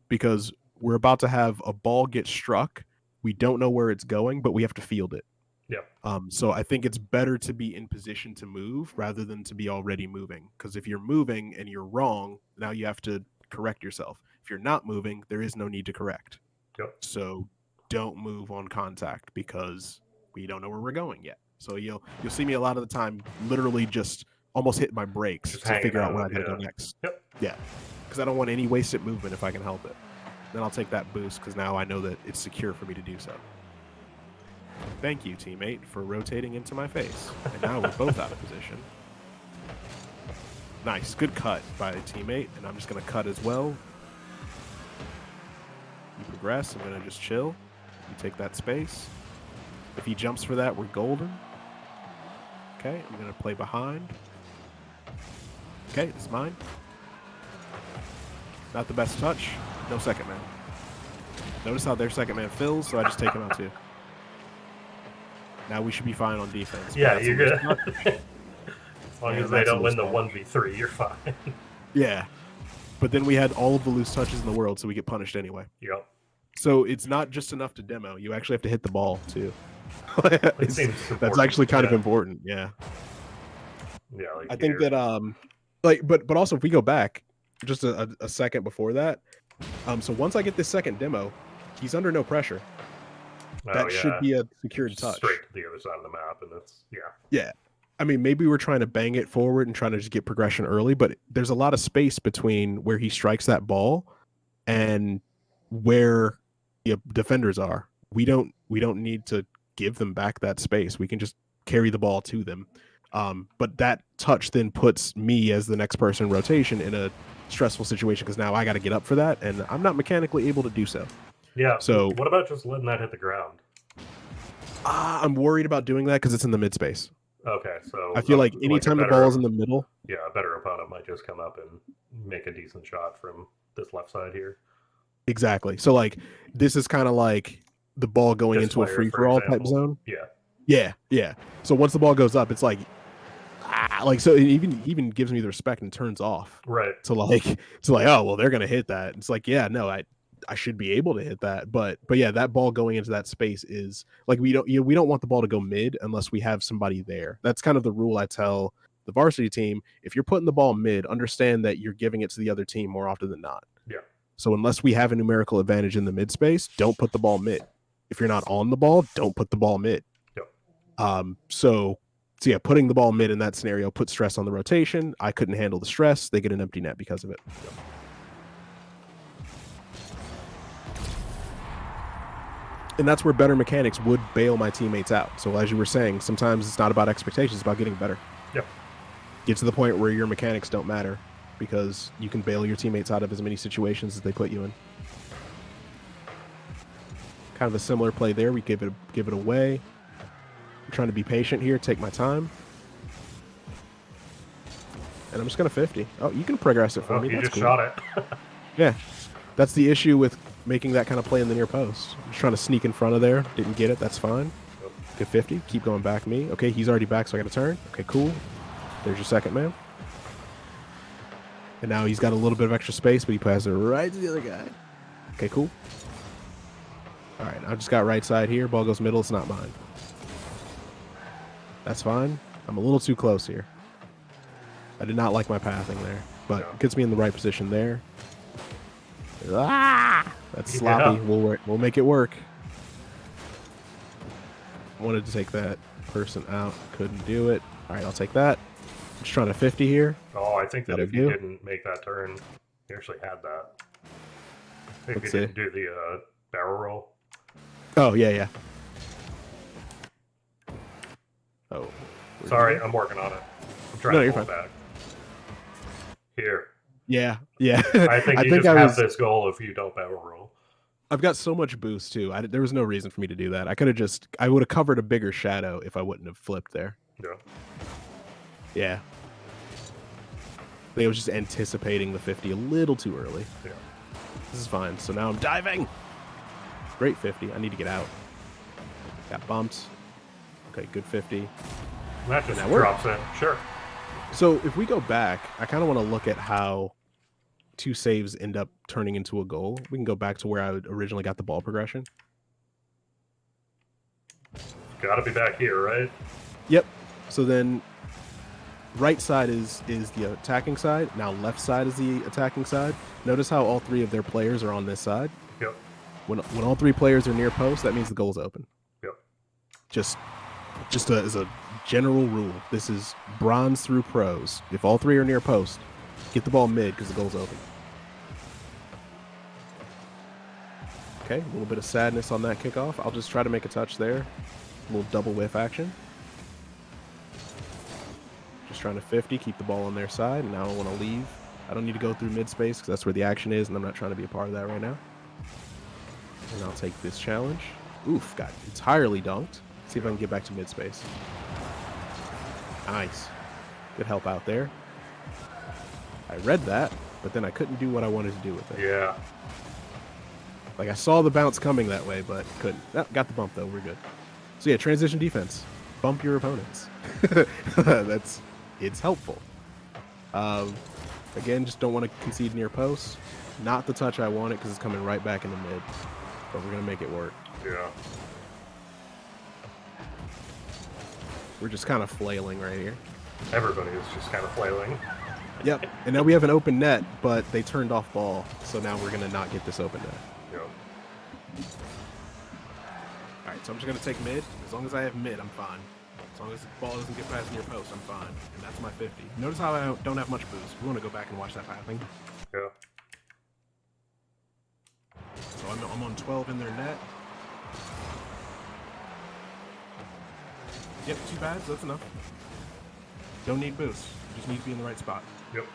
because we're about to have a ball get struck. We don't know where it's going, but we have to field it. Yeah. So I think it's better to be in position to move rather than to be already moving. Because if you're moving and you're wrong, now you have to correct yourself. If you're not moving, there is no need to correct. Yep. So don't move on contact because we don't know where we're going yet. So you'll see me a lot of the time literally just almost hit my brakes Just to figure out hanging where out, I gotta yeah. go next. Yep. Yeah, because I don't want any wasted movement if I can help it. Then I'll take that boost because now I know that it's secure for me to do so. Thank you, teammate, for rotating into my face. And now we're both out of position. Nice, good cut by a teammate, and I'm just gonna cut as well. You progress, I'm gonna just chill. You take that space. If he jumps for that, we're golden. Okay, I'm gonna play behind. Okay, this is mine. Not the best touch. No second man. Notice how their second man fills, so I just take him out too. Now we should be fine on defense. Yeah, you're good. As long Yeah, as they that's a don't win the loose 1v3, you're fine. Yeah. But then we had all of the loose touches in the world, so we get punished anyway. Yep. So it's not just enough to demo. You actually have to hit the ball too. It seems That's important, actually kind of yeah. important. Yeah. Yeah, like I think here. that but also if we go back just a second before that, so once I get this second demo, he's under no pressure. Oh, That should yeah. be a secured touch. Straight to the other side of the map, and that's Yeah. I mean, maybe we're trying to bang it forward and trying to just get progression early, but there's a lot of space between where he strikes that ball and where the defenders are. We don't need to give them back that space. We can just carry the ball to them. But that touch then puts me as the next person in rotation in a stressful situation because now I got to get up for that, and I'm not mechanically able to do so. Yeah. So what about just letting that hit the ground? I'm worried about doing that because it's in the mid space. Okay, so I feel like anytime the ball is in the middle, a better opponent might just come up and make a decent shot from this left side here. exactly. So like this is kind of like the ball going This into a player, free for for all type example. zone. Yeah. Yeah, yeah. So once the ball goes up, it's like so it even gives me the respect and turns off. Right. To like oh well they're gonna hit that. It's like yeah no I should be able to hit that, but yeah that ball going into that space is like we don't want the ball to go mid unless we have somebody there. That's kind of the rule I tell the varsity team. If you're putting the ball mid, understand that you're giving it to the other team more often than not. Yeah. So unless we have a numerical advantage in the mid space, don't put the ball mid. If you're not on the ball, don't put the ball mid. Yep. So yeah, putting the ball mid in that scenario put stress on the rotation. I couldn't handle the stress. They get an empty net because of it. Yep. And that's where better mechanics would bail my teammates out. So as you were saying, sometimes it's not about expectations, it's about getting better. Yep. Get to the point where your mechanics don't matter because you can bail your teammates out of as many situations as they put you in. Kind of a similar play there. We give it away. I'm trying to be patient here, take my time. And I'm just going to 50. Oh, you can progress it for me. You That's just cool. shot it. Yeah. That's the issue with making that kind of play in the near post. I'm just trying to sneak in front of there. Didn't get it. That's fine. Yep. Good 50. Keep going back me. Okay, he's already back, so I got to turn. Okay, cool. There's your second man. And now he's got a little bit of extra space, but he passes it right to the other guy. Okay, cool. All right, I just got right side here. Ball goes middle. It's not mine. That's fine. I'm a little too close here. I did not like my pathing there, but it gets me in the right position there. Ah! That's sloppy. Yeah. We'll make it work. Wanted to take that person out. Couldn't do it. All right, I'll take that. I'm just trying to 50 here. Oh, I think that if you didn't make that turn, you actually had that. If you didn't do the barrel roll. Oh, yeah. Oh. Sorry, I'm working on it. I'm trying to pull it back. Here. Yeah. I think you just have this goal if you don't barrel roll. I've got so much boost too. There was no reason for me to do that. I would have covered a bigger shadow if I wouldn't have flipped there. Yeah. I think I was just anticipating the 50 a little too early. Yeah. This is fine. So now I'm diving. Great 50. I need to get out. Got bumped. Okay, good 50. That just drops in. Sure. So if we go back, I kind of want to look at how 2 saves end up turning into a goal. We can go back to where I originally got the ball progression. Got to be back here, right? Yep. So then right side is the attacking side. Now left side is the attacking side. Notice how all 3 of their players are on this side. Yep. When all 3 players are near post, that means the goal's open. Yep. Just as a general rule, this is bronze through pros. If all 3 are near post, get the ball mid because the goal's open. Okay, a little bit of sadness on that kickoff. I'll just try to make a touch there. A little double whiff action. Just trying to 50, keep the ball on their side, and now I want to leave. I don't need to go through mid space because that's where the action is, and I'm not trying to be a part of that right now. And I'll take this challenge. Oof, got entirely dunked. See if I can get back to mid space. Nice. Good help out there. I read that, but then I couldn't do what I wanted to do with it. Yeah. Like I saw the bounce coming that way, but couldn't. Oh, got the bump though. We're good. So yeah, transition defense. Bump your opponents. It's helpful. Again, just don't want to concede near post. Not the touch I wanted because it's coming right back in the mid. But we're gonna make it work. Yeah. We're just kind of flailing right here. Everybody is just kind of flailing. Yep. And now we have an open net, but they turned off ball. So now we're going to not get this open net. Yep. All right, so I'm just going to take mid. As long as I have mid, I'm fine. As long as the ball doesn't get past near post, I'm fine. And that's my 50. Notice how I don't have much boost. We want to go back and watch that pathing. Yeah. So I'm on 12 in their net. Yep, 2 bads, that's enough. Don't need boost. You just need to be in the right spot. Yep.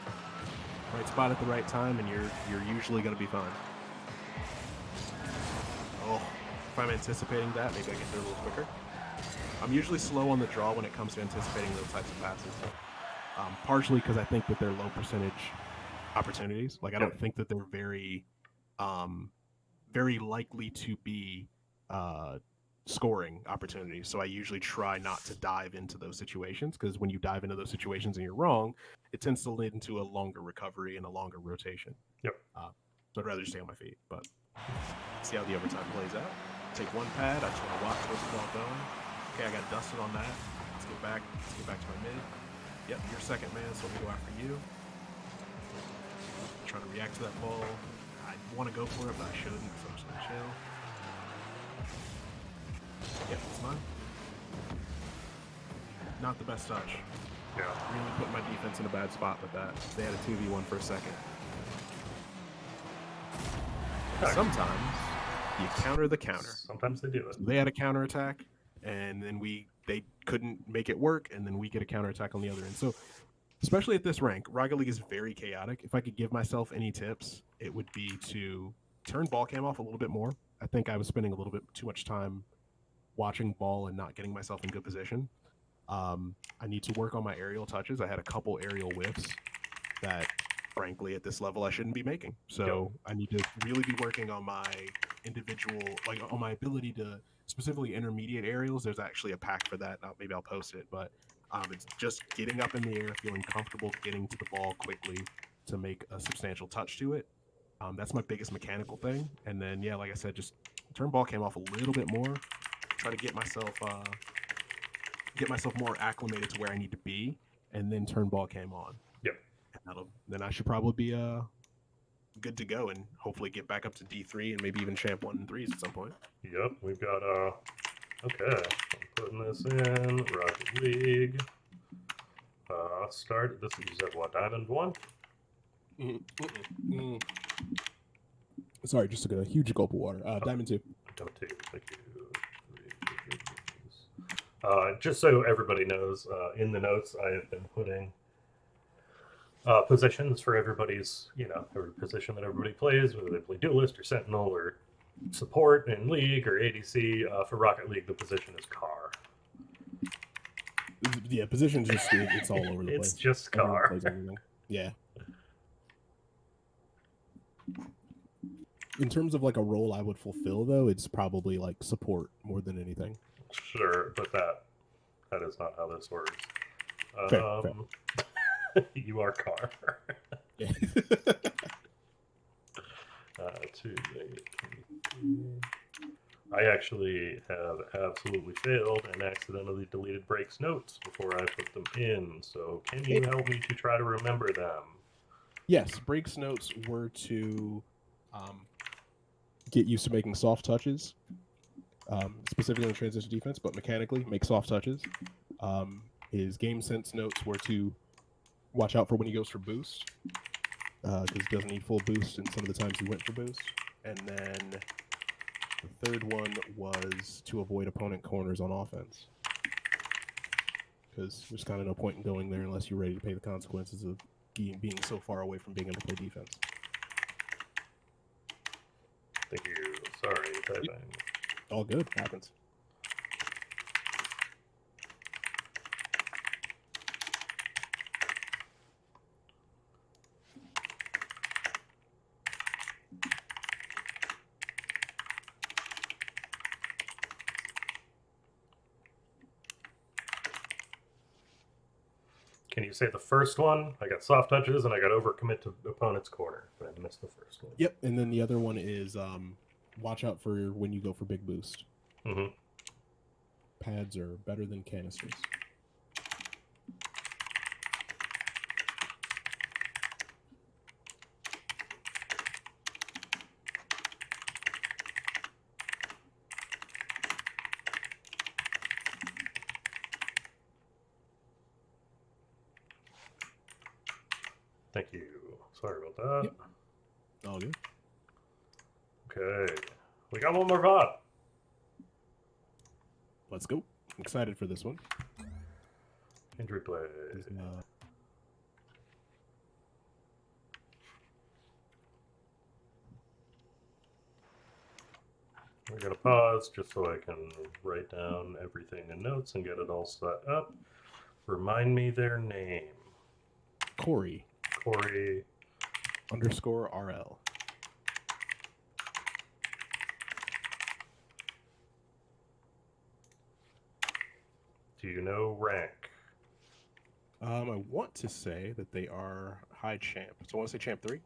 Right spot at the right time, and you're usually going to be fine. Oh, if I'm anticipating that, maybe I get there a little quicker. I'm usually slow on the draw when it comes to anticipating those types of passes. Partially because I think that they're low percentage opportunities. Like I don't think that they're um, very likely to be scoring opportunities. So I usually try not to dive into those situations because when you dive into those situations and you're wrong, it tends to lead into a longer recovery and a longer rotation. Yep. So I'd rather just stay on my feet. But see how the overtime plays out. Take one pad. I just want to watch where's the ball going. Okay, I got dusted on that. Let's get back. Let's get back to my mid. Yep, you're second man, so let me go after you. Try to react to that ball. I want to go for it, but I shouldn't, so I'm just gonna chill. Yep, it's mine. Not the best touch. Yeah. Really put my defense in a bad spot with that. They had a 2v1 for a second. Sometimes you counter the counter. Sometimes they do it. They had a counterattack, and then they couldn't make it work, and then we get a counterattack on the other end. So, especially at this rank, Rocket League is very chaotic. If I could give myself any tips, it would be to turn ball cam off a little bit more. I think I was spending a little bit too much time watching ball and not getting myself in good position. I need to work on my aerial touches. I had a couple aerial whiffs that, frankly, at this level, I shouldn't be making. So I need to really be working on my individual, like on my ability to specifically intermediate aerials. There's actually a pack for that. Maybe I'll post it, but it's just getting up in the air, feeling comfortable getting to the ball quickly to make a substantial touch to it. That's my biggest mechanical thing. And then, yeah, like I said, just turn ball cam off a little bit more. Try to get myself more acclimated to where I need to be, and then turn ball cam on. Yep. Then I should probably be good to go, and hopefully get back up to D3 and maybe even champ 1 and 3s at some point. Yep, we've got okay. I'm putting this in Rocket League. Start. This is at what, Diamond 1? Sorry, just took a huge gulp of water. Diamond 2. Don't take. Thank you. Just so everybody knows, in the notes I have been putting positions for everybody's, every position that everybody plays, whether they play Duelist or Sentinel or support in League or ADC. For Rocket League, the position is Car. Yeah, position just it's all over the place. It's just Car. Yeah. In terms of like a role I would fulfill, though, it's probably like support more than anything. Sure, but that is not how this works. Fair. You are Car. Yeah. 2, 8, I actually have absolutely failed and accidentally deleted Break's notes before I put them in. So can you help me to try to remember them? Yes, Break's notes were to get used to making soft touches, specifically in transition defense, but mechanically make soft touches. His game sense notes were to watch out for when he goes for boost, because he doesn't need full boost, and some of the times he went for boost. And then the third one was to avoid opponent corners on offense, because there's kind of no point in going there unless you're ready to pay the consequences of being so far away from being able to play defense. Thank you. Sorry, typing. All good. Happens. Can you say the first one? I got soft touches and I got overcommit to opponent's corner, but I missed the first one. Yep, and then the other one is watch out for when you go for big boost. Mm-hmm. Pads are better than canisters. Thank you. Sorry about that. Yep. All good. Okay. We got one more VOD. Let's go. I'm excited for this one. Injury play. We're going to pause just so I can write down everything in notes and get it all set up. Remind me their name. Corey Corey _ RL. Do you know rank? I want to say that they are high champ. So I want to say champ 3.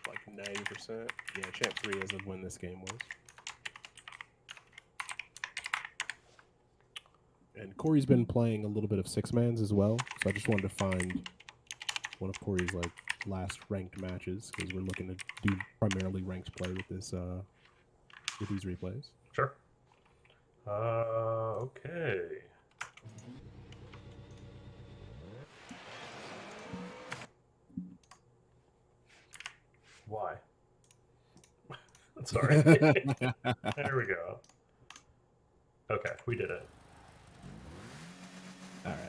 Like 90%. Yeah, champ 3 as of when this game was. And Corey's been playing a little bit of 6-mans as well. So I just wanted to find one of Corey's like last ranked matches because we're looking to do primarily ranked play with this with these replays. Sure. Okay. Why? Sorry. There we go. Okay, we did it. All right.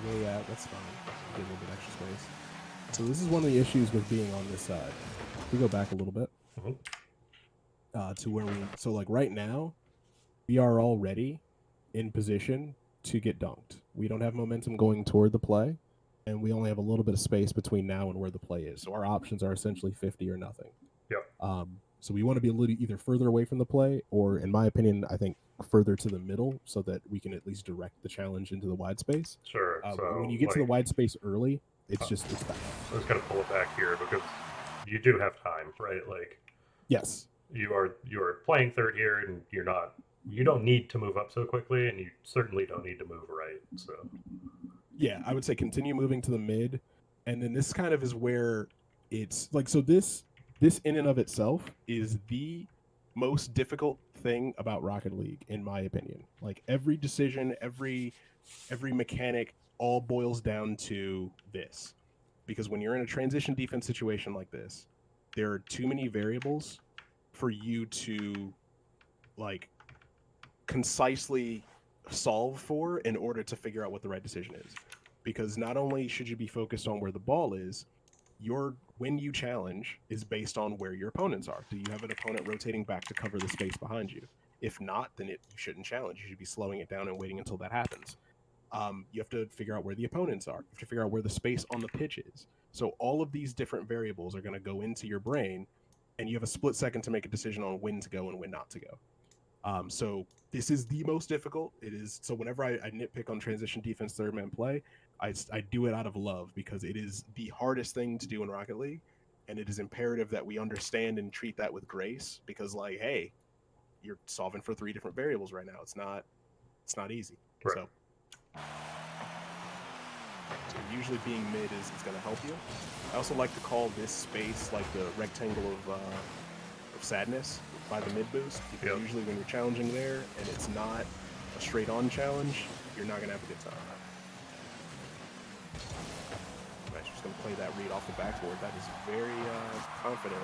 Way out. That's fine. Get a little bit extra space. So this is one of the issues with being on this side. We go back a little bit to where we. So like right now, we are already in position to get dunked. We don't have momentum going toward the play, and we only have a little bit of space between now and where the play is. So our options are essentially 50 or nothing. Yep. So we want to be a little either further away from the play, or in my opinion, I think further to the middle, so that we can at least direct the challenge into the wide space. Sure. So when you get to the wide space early, it's just it's bad. I was gonna pull it back here because you do have time, right? Like, yes, you are playing third here, and you don't need to move up so quickly, and you certainly don't need to move right. So yeah, I would say continue moving to the mid, and then this kind of is where it's like, so this in and of itself is the most difficult thing about Rocket League, in my opinion. Like every decision, every mechanic all boils down to this. Because when you're in a transition defense situation like this, there are too many variables for you to like concisely solve for in order to figure out what the right decision is. Because not only should you be focused on where the ball is, when you challenge is based on where your opponents are. Do you have an opponent rotating back to cover the space behind you? If not, then you shouldn't challenge. You should be slowing it down and waiting until that happens. You have to figure out where the opponents are. You have to figure out where the space on the pitch is. So all of these different variables are going to go into your brain, and you have a split second to make a decision on when to go and when not to go. So this is the most difficult. It is. So whenever I nitpick on transition defense third man play, I do it out of love because it is the hardest thing to do in Rocket League, and it is imperative that we understand and treat that with grace because, like, hey, you're solving for 3 different variables right now. It's not easy. right. So usually being mid is going to help you. I also like to call this space like the rectangle of sadness by the mid boost, because usually when you're challenging there and it's not a straight on challenge, you're not going to have a good time. I'm just going to play that read off the backboard. That is very confident.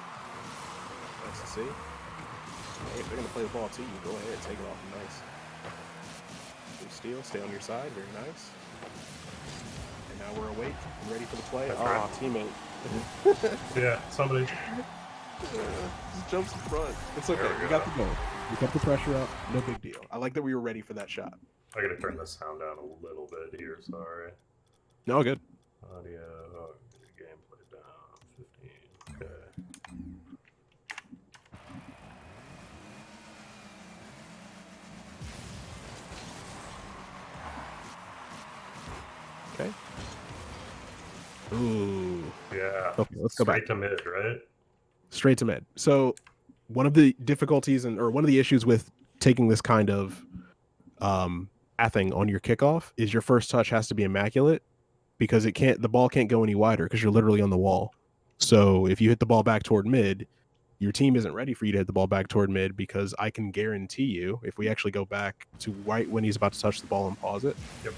Nice to see. Hey, if they're going to play the ball to you, go ahead, take it off. Nice. Good steal, stay on your side, very nice. And now we're awake and ready for the play. That's right. Teammate. Yeah, somebody just jumps in front. It's okay. We got the goal. We kept the pressure up. No big deal. I like that we were ready for that shot. I gotta turn the sound down a little bit here. Sorry. No, good. Audio. Gameplay down. 15. Okay. Okay. Ooh. Yeah. Okay, let's go back. Straight to mid, right? Straight to mid. So one of the difficulties or one of the issues with taking this kind of pathing on your kickoff is your first touch has to be immaculate, because the ball can't go any wider because you're literally on the wall. So if you hit the ball back toward mid, your team isn't ready for you to hit the ball back toward mid, because I can guarantee you, if we actually go back to right when he's about to touch the ball and pause it. Yep.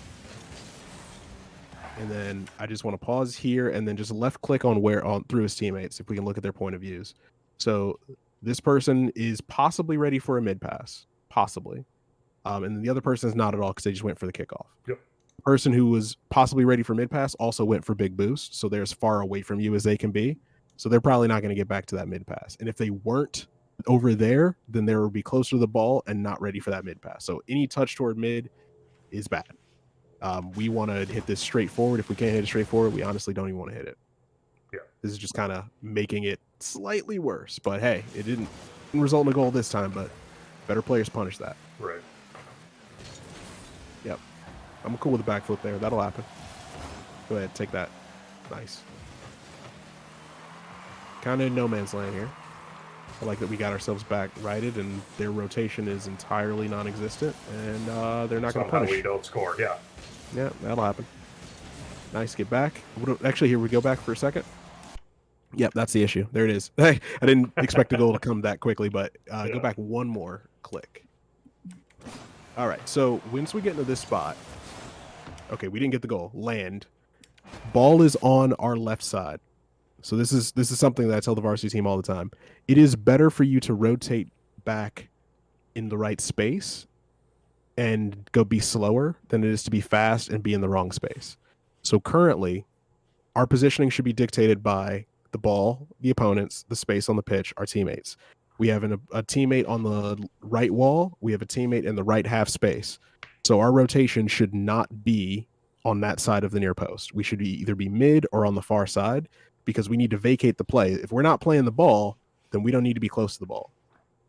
And then I just want to pause here and then just left click on through his teammates, if we can look at their point of views. So this person is possibly ready for a mid pass, possibly. And then the other person is not at all because they just went for the kickoff. Yep. The person who was possibly ready for mid pass also went for big boost, so they're as far away from you as they can be. So they're probably not going to get back to that mid pass. And if they weren't over there, then they would be closer to the ball and not ready for that mid pass. So any touch toward mid is bad. We want to hit this straight forward. If we can't hit it straight forward, we honestly don't even want to hit it. Yeah. This is just kind of making it slightly worse. But hey, it didn't result in a goal this time, but better players punish that. Right. Yep. I'm cool with the backflip there. That'll happen. Go ahead, take that. Nice. Kind of in no man's land here. I like that we got ourselves back righted, and their rotation is entirely non-existent, and they're not going to punish. We don't score, yeah. Yeah, that'll happen. Nice, get back. Actually, here we go back for a second. Yep, that's the issue. There it is. Hey, I didn't expect the goal to come that quickly, but go back one more click. All right, so once we get into this spot, okay, we didn't get the goal. Land. Ball is on our left side. So this is something that I tell the varsity team all the time. It is better for you to rotate back in the right space and go be slower than it is to be fast and be in the wrong space. So currently, our positioning should be dictated by the ball, the opponents, the space on the pitch, our teammates. We have a teammate on the right wall. We have a teammate in the right half space. So our rotation should not be on that side of the near post. We should either be mid or on the far side, because we need to vacate the play. If we're not playing the ball, then we don't need to be close to the ball.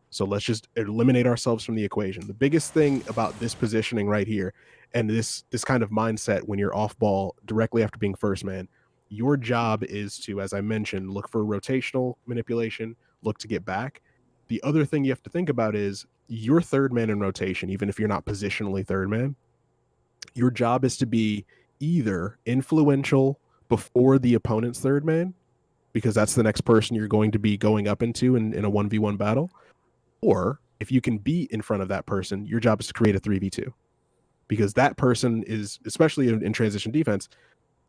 So let's just eliminate ourselves from the equation. The biggest thing about this positioning right here, and this kind of mindset when you're off ball directly after being first man, your job is to, as I mentioned, look for rotational manipulation, look to get back. The other thing you have to think about is your third man in rotation, even if you're not positionally third man, your job is to be either influential before the opponent's third man, because that's the next person you're going to be going up into in a 1v1 battle. Or if you can be in front of that person, your job is to create a 3v2, because that person is, especially in transition defense,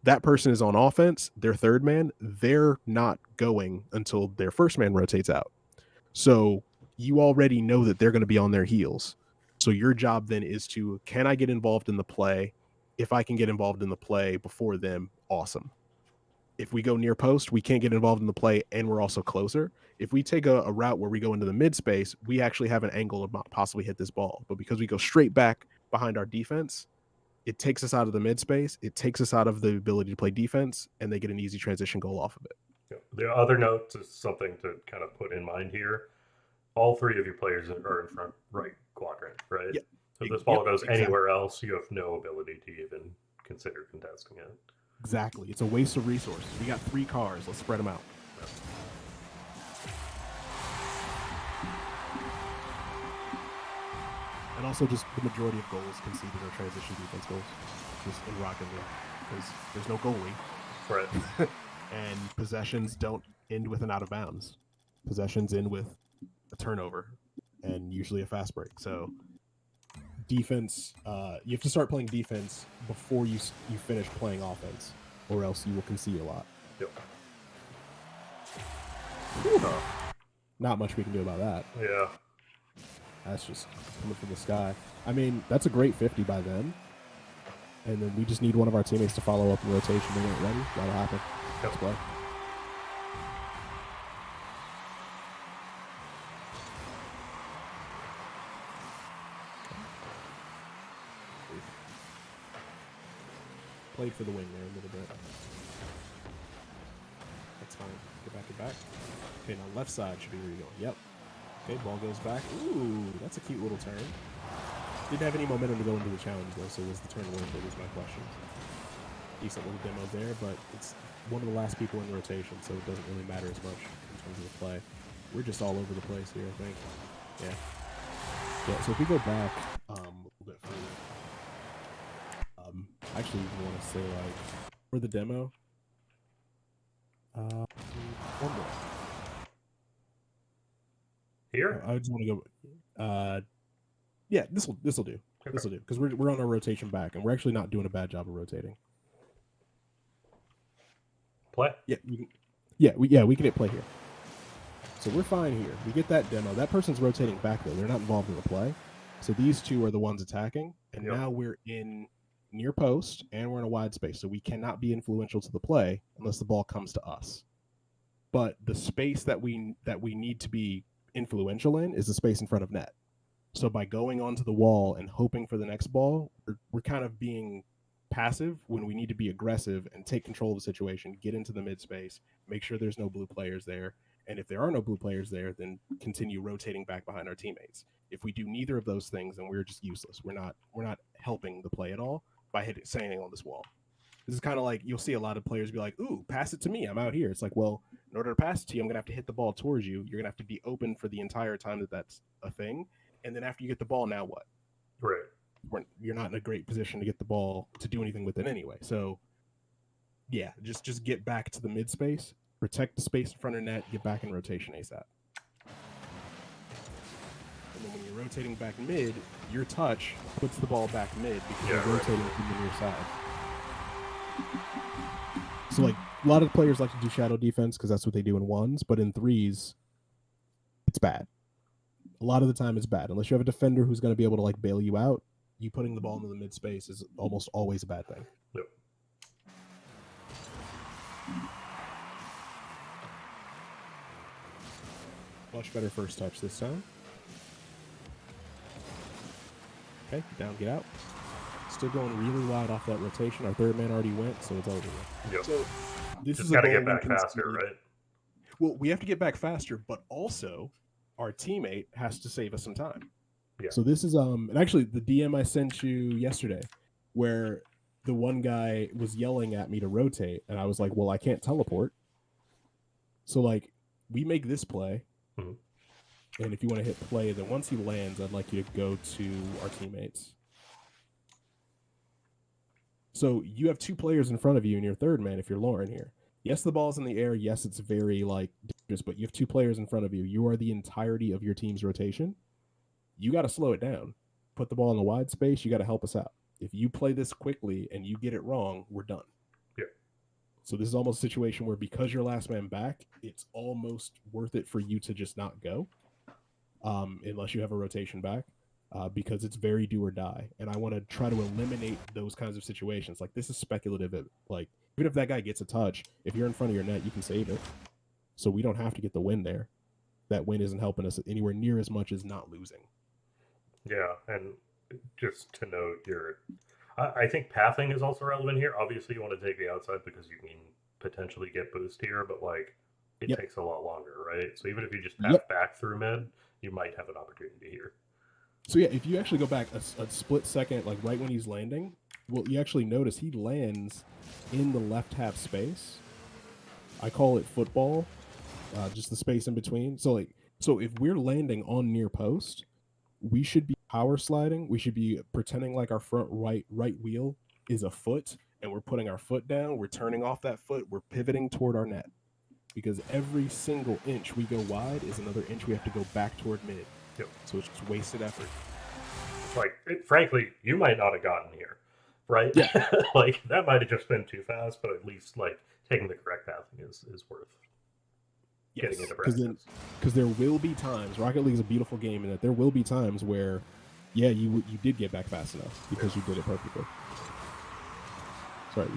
that person is on offense, their third man, they're not going until their first man rotates out. So you already know that they're going to be on their heels. So your job then is to, can I get involved in the play? If I can get involved in the play before them, awesome. If we go near post, we can't get involved in the play, and we're also closer. If we take a route where we go into the mid space, we actually have an angle to possibly hit this ball. But because we go straight back behind our defense, it takes us out of the mid space. It takes us out of the ability to play defense, and they get an easy transition goal off of it. The other note is something to kind of put in mind here. All three of your players are in front right quadrant, right? Yep. So if this ball goes anywhere else, you have no ability to even consider contesting it. Exactly. It's a waste of resources. We got 3 cars. Let's spread them out. Yeah. And also, just the majority of goals conceded are transition defense goals, just in Rocket League, because there's no goalie. Right. And possessions don't end with an out of bounds. Possessions end with a turnover and usually a fast break. So defense, you have to start playing defense before you finish playing offense, or else you will concede a lot. Yep. Not much we can do about that. Yeah. That's just coming from the sky. I mean, that's a great 50 by them. And then we just need one of our teammates to follow up in rotation when we're ready. That'll happen. Let's play. Played for the wing there a little bit. That's fine. Get back. Okay, now left side should be where you're going. Yep. Okay, ball goes back. Ooh, that's a cute little turn. Didn't have any momentum to go into the challenge, though, so was the turn worth it, is my question. Decent little demo there, but it's one of the last people in rotation, so it doesn't really matter as much in terms of the play. We're just all over the place here, I think. Yeah, so if we go back a little bit further, I actually even want to say, like, for the demo, one more. Here? I just want to go. Yeah, this will do. Okay. This will do, because we're on our rotation back, and we're actually not doing a bad job of rotating. Play? Yeah, we can hit play here. So we're fine here. We get that demo. That person's rotating back though. They're not involved in the play. So these two are the ones attacking, and Yep. now we're in near post and we're in a wide space. So we cannot be influential to the play unless the ball comes to us. But the space that we need to be influential in is the space in front of net. So by going onto the wall and hoping for the next ball, we're kind of being passive when we need to be aggressive and take control of the situation, get into the mid space, make sure there's no blue players there. And if there are no blue players there, then continue rotating back behind our teammates. If we do neither of those things, then we're just useless. We're not helping the play at all by standing on this wall. This is kind of like you'll see a lot of players be like, "Ooh, pass it to me. I'm out here." It's like, well, in order to pass it to you, I'm gonna have to hit the ball towards you. You're gonna have to be open for the entire time that's a thing. And then after you get the ball, now what? Right. You're not in a great position to get the ball to do anything with it anyway. So yeah, just get back to the mid space, protect the space in front of net, get back in rotation ASAP. And then when you're rotating back mid, your touch puts the ball back mid because you're rotating from the near side. So like a lot of players like to do shadow defense because that's what they do in ones, but in threes, it's bad. A lot of the time it's bad. Unless you have a defender who's going to be able to like bail you out, you putting the ball into the mid space is almost always a bad thing. Yep. Much better first touch this time. Okay, down, get out. Still going really wide off that rotation. Our third man already went, so it's over. Yep. So this just is got to get back faster, right? Well, we have to get back faster, but also our teammate has to save us some time. Yeah. So this is and actually the DM I sent you yesterday, where the one guy was yelling at me to rotate, and I was like, "Well, I can't teleport." So like, we make this play, and if you want to hit play, then once he lands, I'd like you to go to our teammates. So you have two players in front of you and your third man if you're Lauren here. Yes, the ball's in the air. Yes, it's very like dangerous, but you have two players in front of you. You are the entirety of your team's rotation. You got to slow it down. Put the ball in the wide space. You got to help us out. If you play this quickly and you get it wrong, we're done. Yeah. So this is almost a situation where because you're last man back, it's almost worth it for you to just not go, unless you have a rotation back. Because it's very do or die. And I want to try to eliminate those kinds of situations. Like this is speculative. Like even if that guy gets a touch, if you're in front of your net, you can save it. So we don't have to get the win there. That win isn't helping us anywhere near as much as not losing. Yeah, and just to note, I think pathing is also relevant here. Obviously, you want to take the outside because you can potentially get boost here, but like it takes a lot longer, right? So even if you just path back through mid, you might have an opportunity here. So yeah, if you actually go back a split second, like right when he's landing, well, you actually notice he lands in the left half space. I call it football, just the space in between. So if we're landing on near post, we should be power sliding. We should be pretending like our front right wheel is a foot, and we're putting our foot down. We're turning off that foot. We're pivoting toward our net, because every single inch we go wide is another inch we have to go back toward mid. Yep. So it's just wasted effort. Like, frankly, you might not have gotten here, right? Yeah. Like, that might have just been too fast, but at least, like, taking the correct pathing is worth getting into practice. Because there will be times, Rocket League is a beautiful game in that there will be times where, yeah, you did get back fast enough because you did it perfectly. Sorry,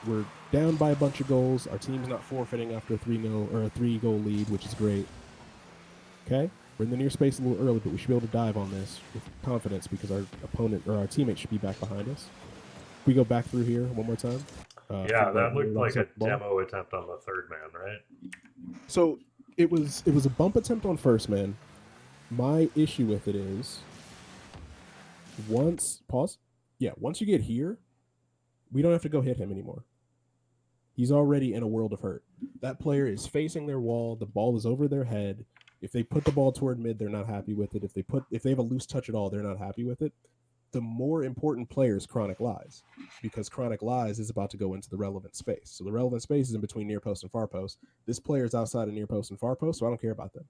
we're down by a bunch of goals. Our team's not forfeiting after a 3-0 or a 3-goal lead, which is great. Okay? We're in the near space a little early, but we should be able to dive on this with confidence because our opponent or our teammate should be back behind us. We go back through here one more time. Yeah, that looked like a demo attempt on the third man, right? So it was a bump attempt on first man. My issue with it is once you get here, we don't have to go hit him anymore. He's already in a world of hurt. That player is facing their wall. The ball is over their head. If they put the ball toward mid, they're not happy with it. If they have a loose touch at all, they're not happy with it. The more important player is Chronic Lies, because Chronic Lies is about to go into the relevant space. So the relevant space is in between near post and far post. This player is outside of near post and far post, so I don't care about them.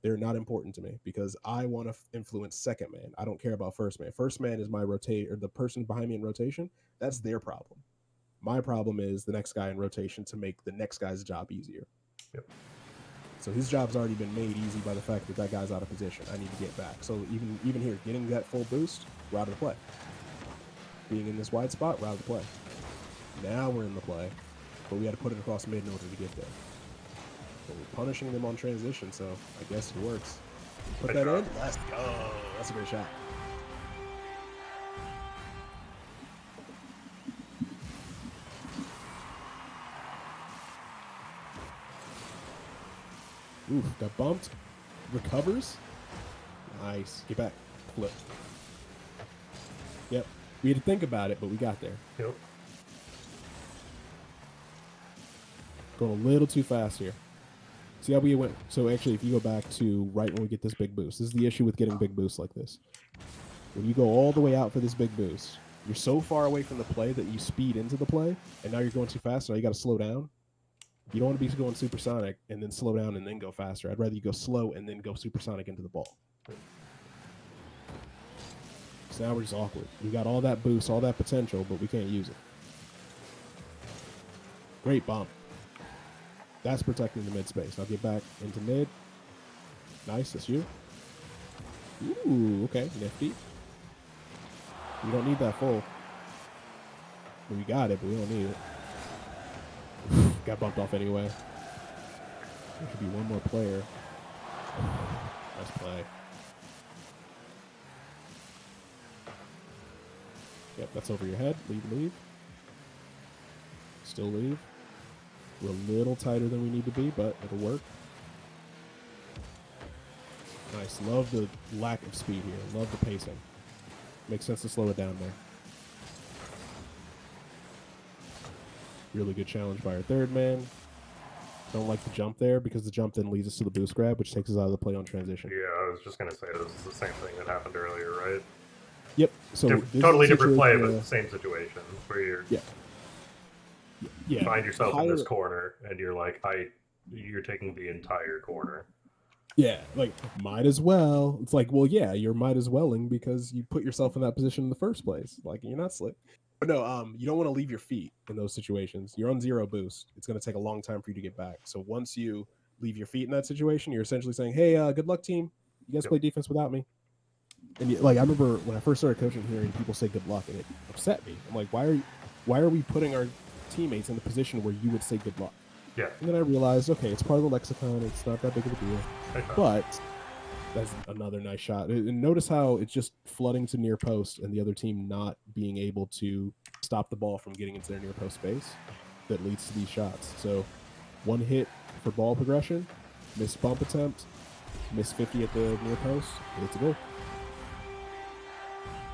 They're not important to me because I want to influence second man. I don't care about first man. First man is my rotate, or the person behind me in rotation. That's their problem. My problem is the next guy in rotation to make the next guy's job easier. Yep. So his job's already been made easy by the fact that that guy's out of position. I need to get back. So even here, getting that full boost, route of the play. Being in this wide spot, route of the play. Now we're in the play, but we got to put it across mid in order to get there. But we're punishing them on transition, so I guess it works. Put that in. Let's go. That's a great shot. Oof, got bumped. Recovers. Nice. Get back. Flip. Yep. We had to think about it, but we got there. Yep. Going a little too fast here. See how we went? So actually, if you go back to right when we get this big boost, this is the issue with getting big boosts like this. When you go all the way out for this big boost, you're so far away from the play that you speed into the play, and now you're going too fast, so you got to slow down. You don't want to be going supersonic and then slow down and then go faster. I'd rather you go slow and then go supersonic into the ball. So now we're just awkward. We got all that boost, all that potential, but we can't use it. Great bump. That's protecting the mid space. I'll get back into mid. Nice, that's you. Ooh, okay, nifty. We don't need that full. We got it, but we don't need it. Got bumped off anyway. There should be one more player. Nice play. Yep, that's over your head. Leave. Still leave. We're a little tighter than we need to be, but it'll work. Nice. Love the lack of speed here. Love the pacing. Makes sense to slow it down there. Really good challenge by our third man. Don't like the jump there because the jump then leads us to the boost grab, which takes us out of the play on transition. Yeah, I was just going to say this is the same thing that happened earlier, right? Yep. So totally different play, but same situation where you're you find yourself in this corner and you're like, you're taking the entire corner. Yeah, like might as well. It's like, well, yeah, you're might as welling because you put yourself in that position in the first place. Like you're not slick. But no, you don't want to leave your feet in those situations. You're on zero boost. It's going to take a long time for you to get back. So once you leave your feet in that situation, you're essentially saying, "Hey, good luck, team. You guys play defense without me." And like I remember when I first started coaching, hearing people say "good luck," and it upset me. I'm like, why are we putting our teammates in the position where you would say "good luck"? Yeah. And then I realized, okay, it's part of the lexicon. It's not that big of a deal. But that's another nice shot. And notice how it's just flooding to near post and the other team not being able to stop the ball from getting into their near post space that leads to these shots. So one hit for ball progression, miss bump attempt, miss 50 at the near post, it's a goal.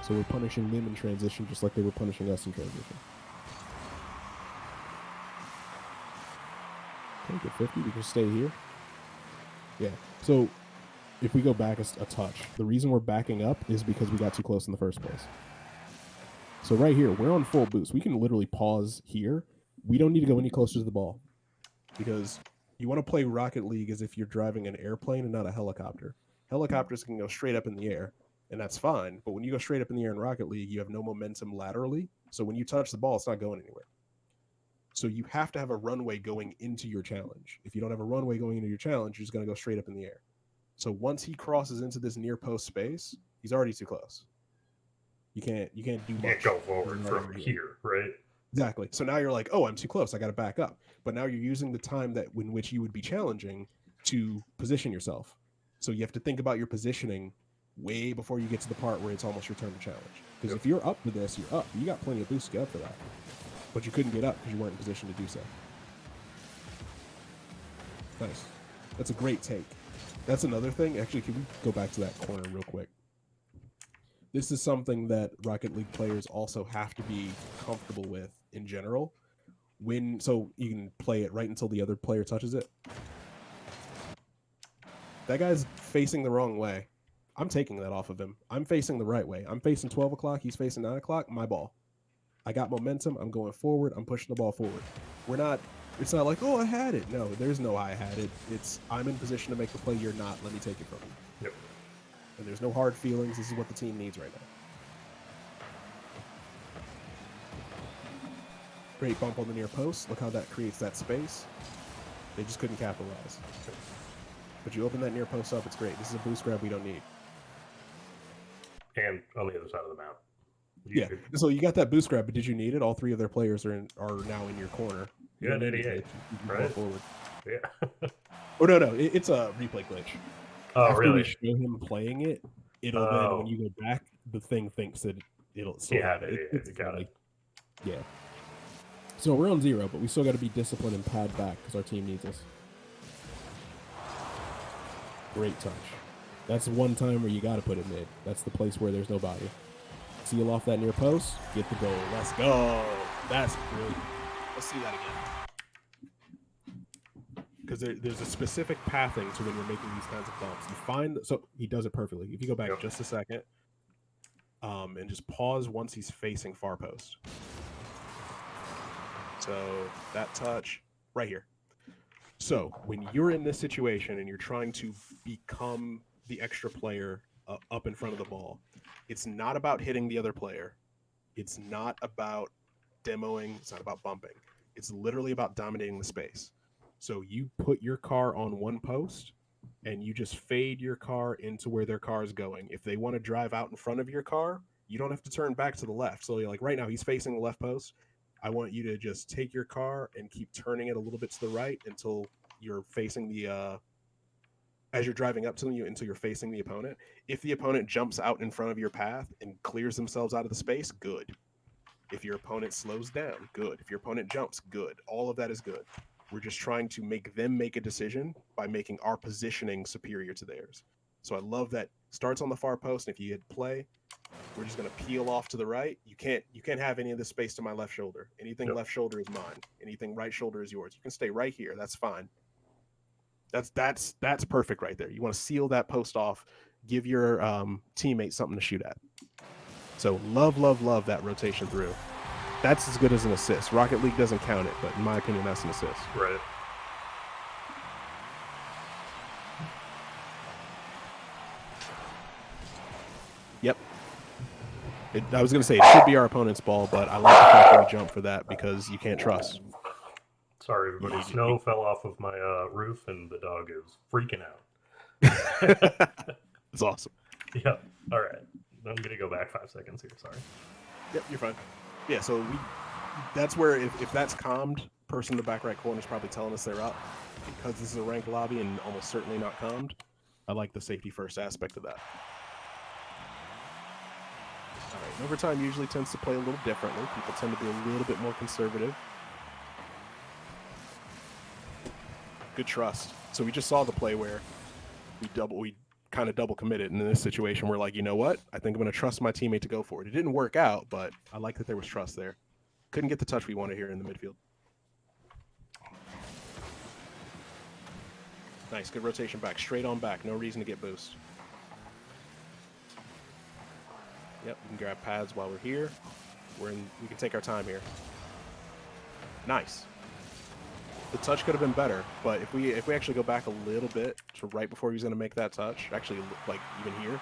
So we're punishing them in transition just like they were punishing us in transition. Okay, good 50. We can stay here. Yeah. So if we go back a touch, the reason we're backing up is because we got too close in the first place. So right here, we're on full boost. We can literally pause here. We don't need to go any closer to the ball because you want to play Rocket League as if you're driving an airplane and not a helicopter. Helicopters can go straight up in the air, and that's fine. But when you go straight up in the air in Rocket League, you have no momentum laterally. So when you touch the ball, it's not going anywhere. So you have to have a runway going into your challenge. If you don't have a runway going into your challenge, you're just going to go straight up in the air. So once he crosses into this near post space, he's already too close. You can't do much. You can't go forward from here, right? Exactly. So now you're like, oh, I'm too close. I got to back up. But now you're using the time that in which you would be challenging to position yourself. So you have to think about your positioning way before you get to the part where it's almost your turn to challenge. Because if you're up for this, you're up. You got plenty of boost to get up for that. But you couldn't get up because you weren't in position to do so. Nice. That's a great take. That's another thing. Actually, can we go back to that corner real quick? This is something that Rocket League players also have to be comfortable with in general. So you can play it right until the other player touches it. That guy's facing the wrong way. I'm taking that off of him. I'm facing the right way. I'm facing 12 o'clock. He's facing 9 o'clock. My ball. I got momentum. I'm going forward. I'm pushing the ball forward. It's not like, oh, I had it. No, there's no I had it. It's I'm in position to make the play. You're not. Let me take it from you. Yep. And there's no hard feelings. This is what the team needs right now. Great bump on the near post. Look how that creates that space. They just couldn't capitalize. But you open that near post up, it's great. This is a boost grab we don't need. And on the other side of the map. Yeah. So you got that boost grab, but did you need it? All three of their players are now in your corner. You Yeah, don't need 88. it. You can go forward. Yeah. Oh no, it's a replay glitch. Oh, After really? we show him playing it, it'll then when you go back, the thing thinks that it'll still have it. It's got funny. it. Yeah. So we're on 0, but we still got to be disciplined and pad back because our team needs us. Great touch. That's one time where you got to put it mid. That's the place where there's nobody. Seal off that near post. Get the goal. Let's go. That's brilliant. Let's see that again. Because there's a specific pathing to when you're making these kinds of bumps. You find so he does it perfectly. If you go back just a second, and just pause once he's facing far post. So that touch right here. So when you're in this situation and you're trying to become the extra player up in front of the ball, it's not about hitting the other player. It's not about demoing. It's not about bumping. It's literally about dominating the space. So you put your car on one post and you just fade your car into where their car is going. If they want to drive out in front of your car, you don't have to turn back to the left. So you're like right now he's facing the left post. I want you to just take your car and keep turning it a little bit to the right until you're facing the as you're driving up to you until you're facing the opponent. If the opponent jumps out in front of your path and clears themselves out of the space, good. If your opponent slows down, good. If your opponent jumps, good. All of that is good. We're just trying to make them make a decision by making our positioning superior to theirs. So I love that starts on the far post, and if you hit play, we're just going to peel off to the right. You can't have any of this space to my left shoulder. Anything left shoulder is mine. Anything right shoulder is yours. You can stay right here. That's fine. That's perfect right there. You want to seal that post off, give your teammate something to shoot at. So love that rotation through. That's as good as an assist. Rocket League doesn't count it, but in my opinion, that's an assist. Right. Yep. I was going to say it should be our opponent's ball, but I like the fact that we jump for that because you can't trust. Sorry, everybody. Snow fell off of my roof, and the dog is freaking out. It's awesome. Yeah. All right. I'm going to go back 5 seconds here. Sorry. Yep, you're fine. Yeah, so that's where if that's calmed, person in the back right corner is probably telling us they're up. Because this is a ranked lobby and almost certainly not calmed, I like the safety first aspect of that. All right, overtime usually tends to play a little differently. People tend to be a little bit more conservative. Good trust. So we just saw the play where we kind of double committed, and in this situation we're like, you know what, I think I'm going to trust my teammate to go for it. It didn't work out, but I like that there was trust there. Couldn't get the touch we wanted here in the midfield. Nice, good rotation back, straight on back, no reason to get boost. Yep, we can grab pads while we're here. We can take our time here. Nice. The touch could have been better, but if we actually go back a little bit to right before he's going to make that touch, actually like even here,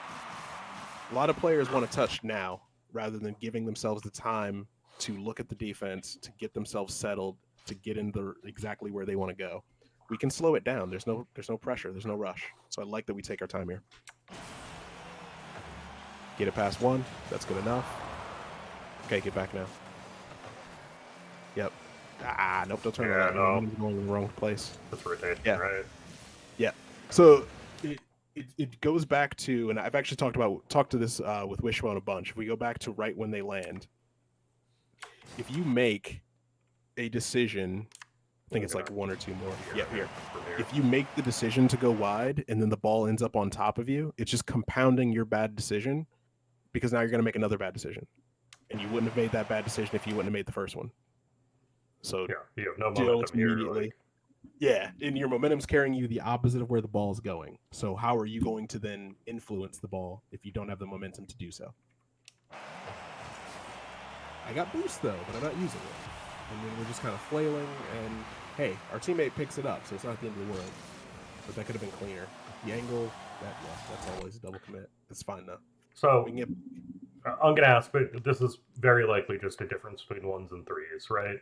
a lot of players want to touch now rather than giving themselves the time to look at the defense, to get themselves settled, to get into exactly where they want to go. We can slow it down. There's no pressure. There's no rush. So I like that we take our time here. Get it past one. That's good enough. Okay, get back now. Yep. Nope, don't turn around. No. I'm going in the wrong place. That's rotation, right? Yeah. So it goes back to, and I've actually talked to this with Wishbone a bunch. If we go back to right when they land, if you make a decision, I think it's like one or two more. Here. If you make the decision to go wide and then the ball ends up on top of you, it's just compounding your bad decision because now you're going to make another bad decision. And you wouldn't have made that bad decision if you wouldn't have made the first one. So yeah, you have no momentum immediately. Yeah, and your momentum's carrying you the opposite of where the ball's going. So how are you going to then influence the ball if you don't have the momentum to do so? I got boost though, but I'm not using it. And then we're just kind of flailing, and hey, our teammate picks it up, so it's not the end of the world. But that could have been cleaner. The angle, that's always a double commit. It's fine though. So I'm going to ask, but this is very likely just a difference between ones and threes, right?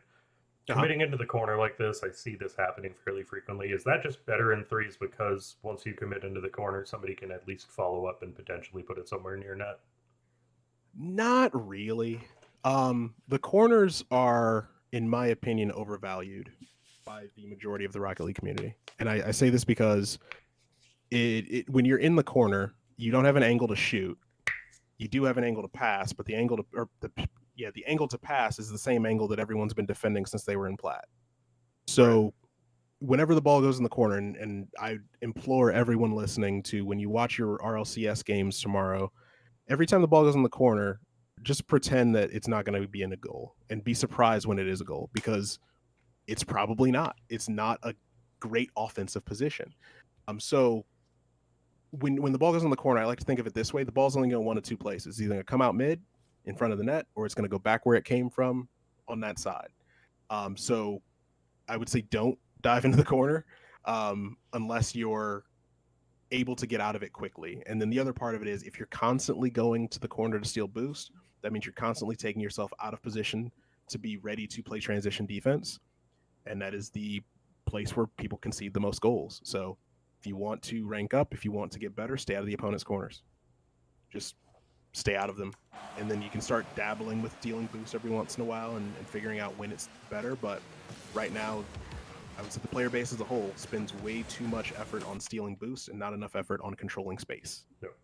Committing into the corner like this, I see this happening fairly frequently. Is that just better in threes because once you commit into the corner, somebody can at least follow up and potentially put it somewhere near net? Not really. The corners are, in my opinion, overvalued by the majority of the Rocket League community. And I say this because when you're in the corner, you don't have an angle to shoot. You do have an angle to pass, but the angle to pass is the same angle that everyone's been defending since they were in plat. So right. Whenever the ball goes in the corner, and I implore everyone listening to, when you watch your RLCS games tomorrow, every time the ball goes in the corner, just pretend that it's not going to be in a goal and be surprised when it is a goal, because it's probably not. It's not a great offensive position. So when the ball goes in the corner, I like to think of it this way: the ball's only going one of two places. It's either going to come out mid in front of the net, or it's going to go back where it came from on that side. So I would say don't dive into the corner unless you're able to get out of it quickly. And then the other part of it is, if you're constantly going to the corner to steal boost, that means you're constantly taking yourself out of position to be ready to play transition defense. And that is the place where people concede the most goals. So if you want to rank up, if you want to get better, stay out of the opponent's corners. Just stay out of them. And then you can start dabbling with dealing boost every once in a while and figuring out when it's better. But right now, I would say the player base as a whole spends way too much effort on stealing boost and not enough effort on controlling space. Yep.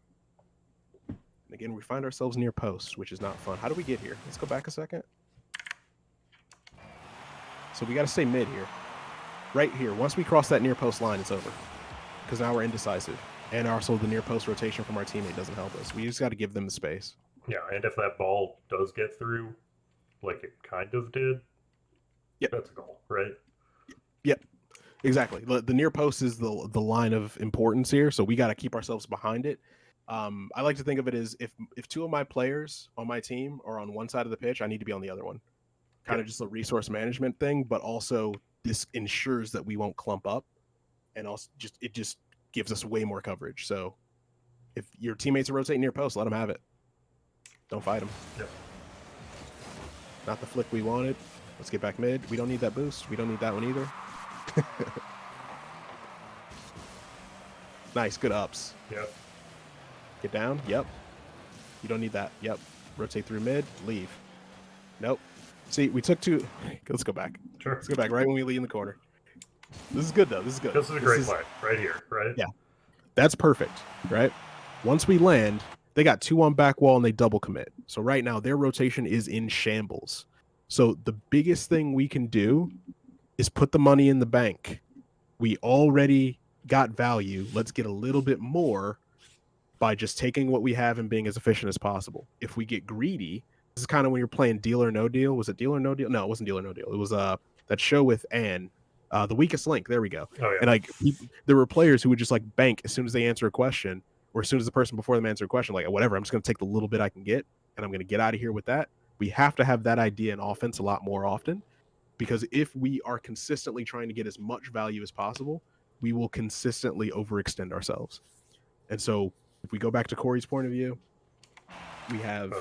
And again, we find ourselves near post, which is not fun. How do we get here? Let's go back a second. So we got to stay mid here. Right here. Once we cross that near post line, it's over. Because now we're indecisive. And also the near post rotation from our teammate doesn't help us. We just got to give them the space. Yeah, and if that ball does get through, like it kind of did, yep, that's a goal, right? Yep, exactly. The near post is the line of importance here, so we got to keep ourselves behind it. I like to think of it as, if two of my players on my team are on one side of the pitch, I need to be on the other one. Kind of just a resource management thing, but also this ensures that we won't clump up, and also it just gives us way more coverage. So if your teammates are rotating near post, let them have it. Don't fight them. Yep. Not the flick we wanted. Let's get back mid. We don't need that boost. We don't need that one either. Nice, good ups. Yep. Get down. Yep. You don't need that. Yep. Rotate through mid. Leave. Nope. See, we took two. Let's go back. Sure. Let's go back right when we leave in the corner. This is good, though. This is good. This is a great play right here, right? Yeah. That's perfect, right? Once we land, they got 2 on back wall and they double commit. So right now, their rotation is in shambles. So the biggest thing we can do is put the money in the bank. We already got value. Let's get a little bit more by just taking what we have and being as efficient as possible. If we get greedy, this is kind of when you're playing Deal or No Deal. Was it Deal or No Deal? No, it wasn't Deal or No Deal. It was that show with Anne, The Weakest Link. There we go. Oh, yeah. And like there were players who would just like bank as soon as they answer a question, or as soon as the person before them answer a question, like, whatever, I'm just going to take the little bit I can get and I'm going to get out of here with that. We have to have that idea in offense a lot more often, because if we are consistently trying to get as much value as possible, we will consistently overextend ourselves. And so if we go back to Corey's point of view, we have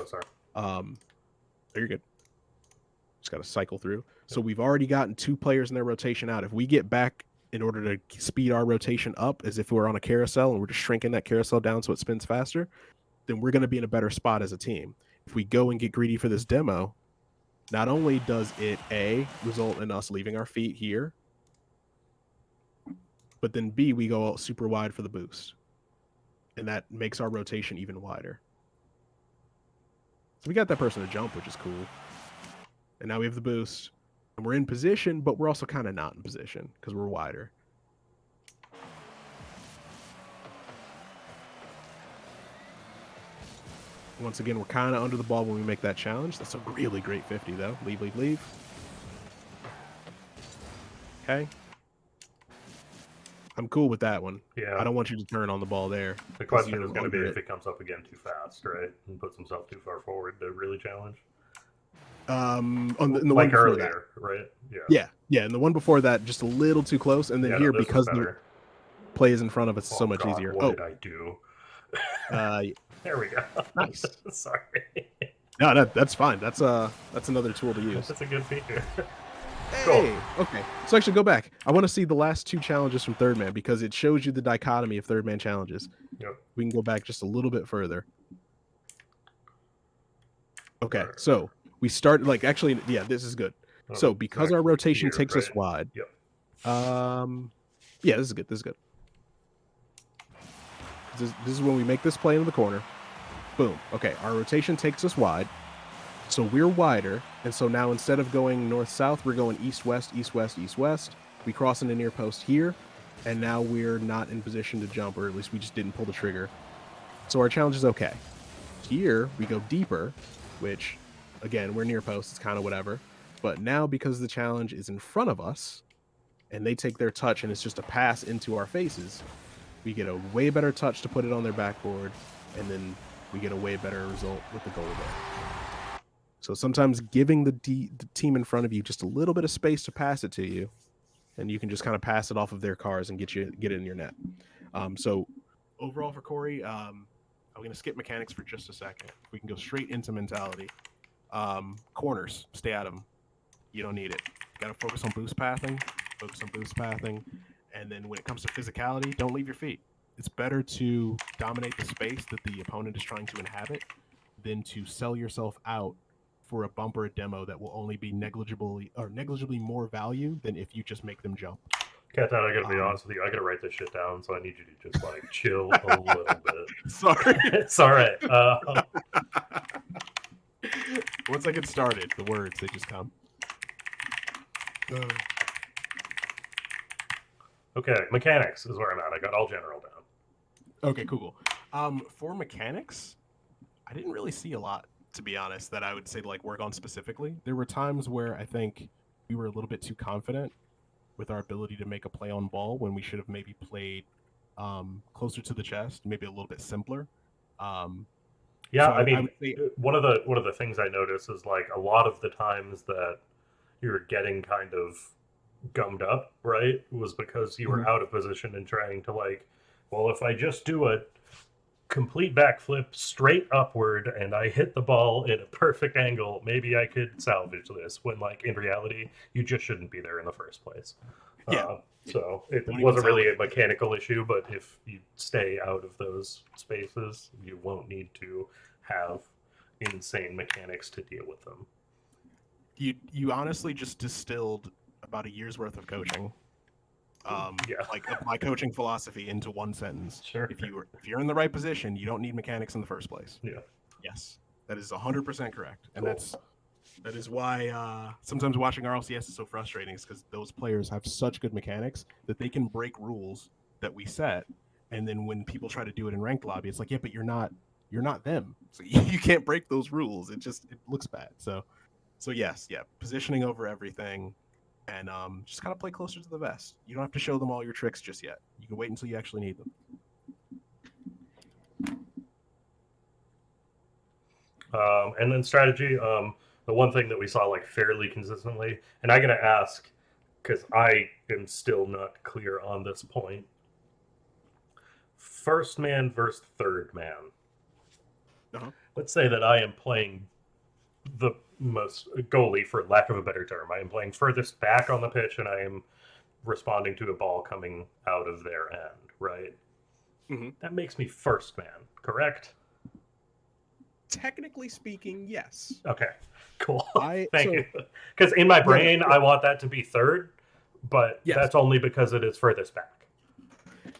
you're good. Just got to cycle through. So we've already gotten 2 players in their rotation out. If we get back in order to speed our rotation up as if we're on a carousel and we're just shrinking that carousel down so it spins faster, then we're going to be in a better spot as a team. If we go and get greedy for this demo, not only does it A, result in us leaving our feet here, but then B, we go out super wide for the boost. And that makes our rotation even wider. So we got that person to jump, which is cool. And now we have the boost. And we're in position, but we're also kind of not in position because we're wider. Once again, we're kind of under the ball when we make that challenge. That's a really great 50, though. Leave, leave, leave. Okay. I'm cool with that one. Yeah. I don't want you to turn on the ball there. The question is going to be if it comes up again too fast, right? And puts himself too far forward to really challenge. In the like one before earlier, that. Right? Yeah. And the one before that, just a little too close. And then here, because the play is in front of us, so much easier. What did I do? There we go. Nice. Sorry. No, that's fine. That's another tool to use. That's a good feature. Cool. Hey, okay. So actually, go back. I want to see the last 2 challenges from Third Man because it shows you the dichotomy of Third Man challenges. Yep. We can go back just a little bit further. Okay, Alright. so we start like actually, yeah, this is good. So because our rotation Here, takes us right? wide, Yep. yeah, this is good. This is good. This is when we make this play into the corner. Boom. Okay, our rotation takes us wide. So we're wider. And so now instead of going north-south, we're going east-west, east-west, east-west. We cross into near post here. And now we're not in position to jump, or at least we just didn't pull the trigger. So our challenge is okay. Here we go deeper, which again, we're near post. It's kind of whatever. But now because the challenge is in front of us and they take their touch and it's just a pass into our faces, we get a way better touch to put it on their backboard. And then we get a way better result with the goal there. So sometimes giving the team in front of you just a little bit of space to pass it to you, and you can just kind of pass it off of their cars and get it in your net. So overall for Corey, I'm going to skip mechanics for just a second. We can go straight into mentality. Corners, stay out of them. You don't need it. Got to focus on boost pathing. And then when it comes to physicality, don't leave your feet. It's better to dominate the space that the opponent is trying to inhabit than to sell yourself out for a bump or a demo that will only be negligibly more value than if you just make them jump. Cat, I gotta be honest with you. I gotta write this shit down, so I need you to just like chill a little bit. Sorry. It's all right. Once I get started, the words they just come. Okay, mechanics is where I'm at. I got all general down. Okay, cool. For mechanics, I didn't really see a lot, to be honest, that I would say to like work on specifically. There were times where I think we were a little bit too confident with our ability to make a play on ball when we should have maybe played closer to the chest, maybe a little bit simpler. Yeah, So I mean, would say, one of the things I notice is like a lot of the times that you're getting kind of gummed up, right, was because you were out of position and trying to like, well, if I just do a complete backflip straight upward and I hit the ball at a perfect angle, maybe I could salvage this. When like in reality, you just shouldn't be there in the first place. yeah. So it Don't even wasn't tell really me. a mechanical issue, but if you stay out of those spaces, you won't need to have insane mechanics to deal with them. You honestly just distilled about a year's worth of coaching. Yeah. Like of my coaching philosophy into one sentence. Sure. If you're in the right position, you don't need mechanics in the first place. Yeah. Yes, that is 100% correct, and Cool. that is why sometimes watching RLCS is so frustrating. Is because those players have such good mechanics that they can break rules that we set, and then when people try to do it in ranked lobby, it's like, yeah, but you're not them, so you can't break those rules. It looks bad. So yes, yeah, positioning over everything, and just kind of play closer to the vest. You don't have to show them all your tricks just yet. You can wait until you actually need them. And then strategy, the one thing that we saw like fairly consistently, and I gotta ask because I am still not clear on this point. First man versus third man. Uh-huh. Let's say that I am playing the most goalie, for lack of a better term. I am playing furthest back on the pitch, and I am responding to a ball coming out of their end. Right. Mm-hmm. That makes me first man, correct? Technically speaking, yes. Okay, cool. Thank so, you. Because in my brain, yeah. I want that to be third, but Yes. that's only because it is furthest back.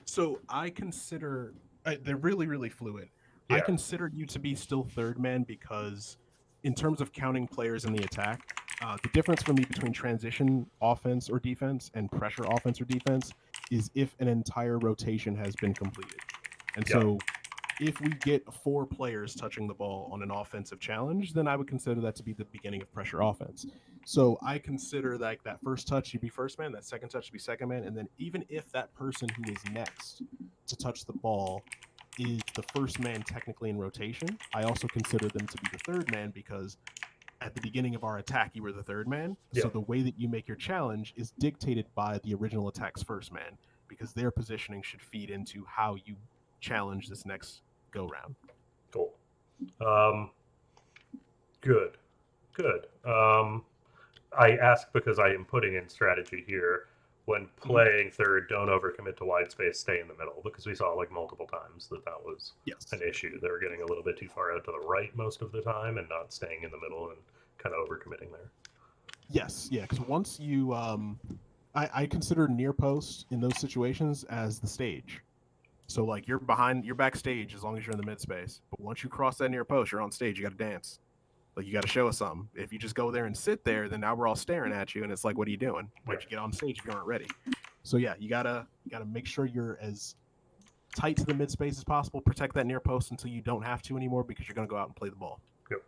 So I consider they're really, really fluid. Yeah. I consider you to be still third man because, in terms of counting players in the attack, the difference for me between transition offense or defense and pressure offense or defense is if an entire rotation has been completed. And so if we get 4 players touching the ball on an offensive challenge, then I would consider that to be the beginning of pressure offense. So I consider like that first touch to be first man, that second touch to be second man, and then even if that person who is next to touch the ball is the first man technically in rotation, I also consider them to be the third man because at the beginning of our attack, you were the third man. Yeah. So the way that you make your challenge is dictated by the original attack's first man because their positioning should feed into how you challenge this next go round. Cool. Good. I ask because I am putting in strategy here. When Mhm. playing third, don't overcommit to wide space. Stay in the middle, because we saw like multiple times that was an Yes. issue. They were getting a little bit too far out to the right most of the time, and not staying in the middle and kind of overcommitting there. Yes. Yeah. Because once you, I consider near post in those situations as the stage. So like you're backstage as long as you're in the mid space. But once you cross that near post, you're on stage. You got to dance. Like you got to show us something. If you just go there and sit there, then now we're all staring at you, and it's like, what are you doing? Yeah. Why'd you get on stage if you aren't ready? So yeah, you gotta make sure you're as tight to the mid space as possible. Protect that near post until you don't have to anymore because you're gonna go out and play the ball. Yep.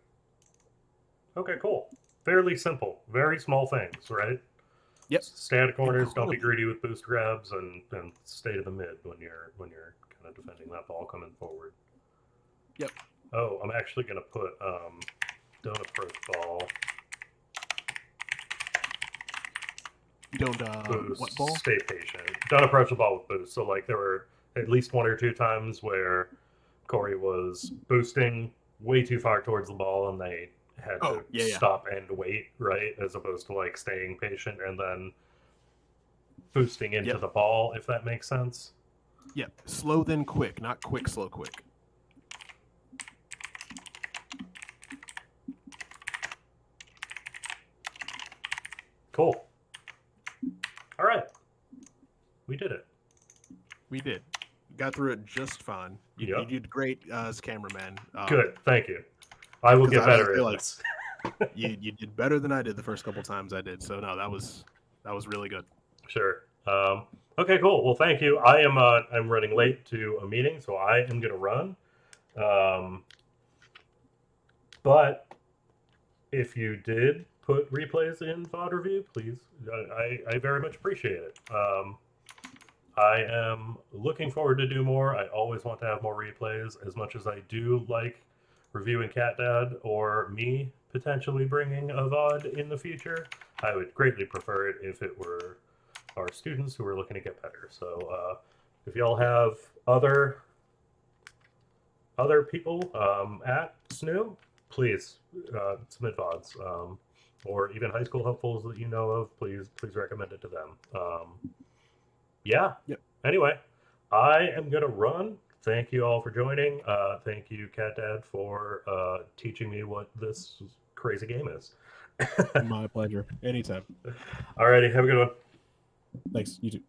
Okay, cool. Fairly simple. Very small things, right? Yep, Stay out of corners. Don't be incredibly. greedy with boost grabs, and stay to the mid when you're kind of defending that ball coming forward. Yep. Oh, I'm actually gonna put don't approach ball, You don't what boost, ball? stay patient. Don't approach the ball with boost. So like there were at least one or two times where Corey was boosting way too far towards the ball, and they had to Oh yeah, yeah, stop and wait, right, as opposed to like staying patient and then boosting into yep, the ball, if that makes sense. yep. Slow then quick, not quick, slow, quick. Cool. All right, we did it. We did. Got through it just fine. You Yep. did great as cameraman. Good. Thank you. I will Because get I really better feel at like this. you did better than I did the first couple times I did. So no, that was really good. Sure. Okay, cool. Well, thank you. I'm running late to a meeting, so I am going to run. Um, but if you did put replays in VOD review, please, I very much appreciate it. I am looking forward to do more. I always want to have more replays. As much as I do like reviewing Cat Dad or me potentially bringing a VOD in the future, I would greatly prefer it if it were our students who are looking to get better. So if y'all Yeah. have other people at Snhu, please submit VODs. Or even high school hopefuls that you know of, please recommend it to them. Yeah. Yep. Anyway, I am gonna run. Thank you all for joining. Thank you, Cat Dad, for teaching me what this crazy game is. My pleasure. Anytime. Alrighty, have a good one. Thanks. You too.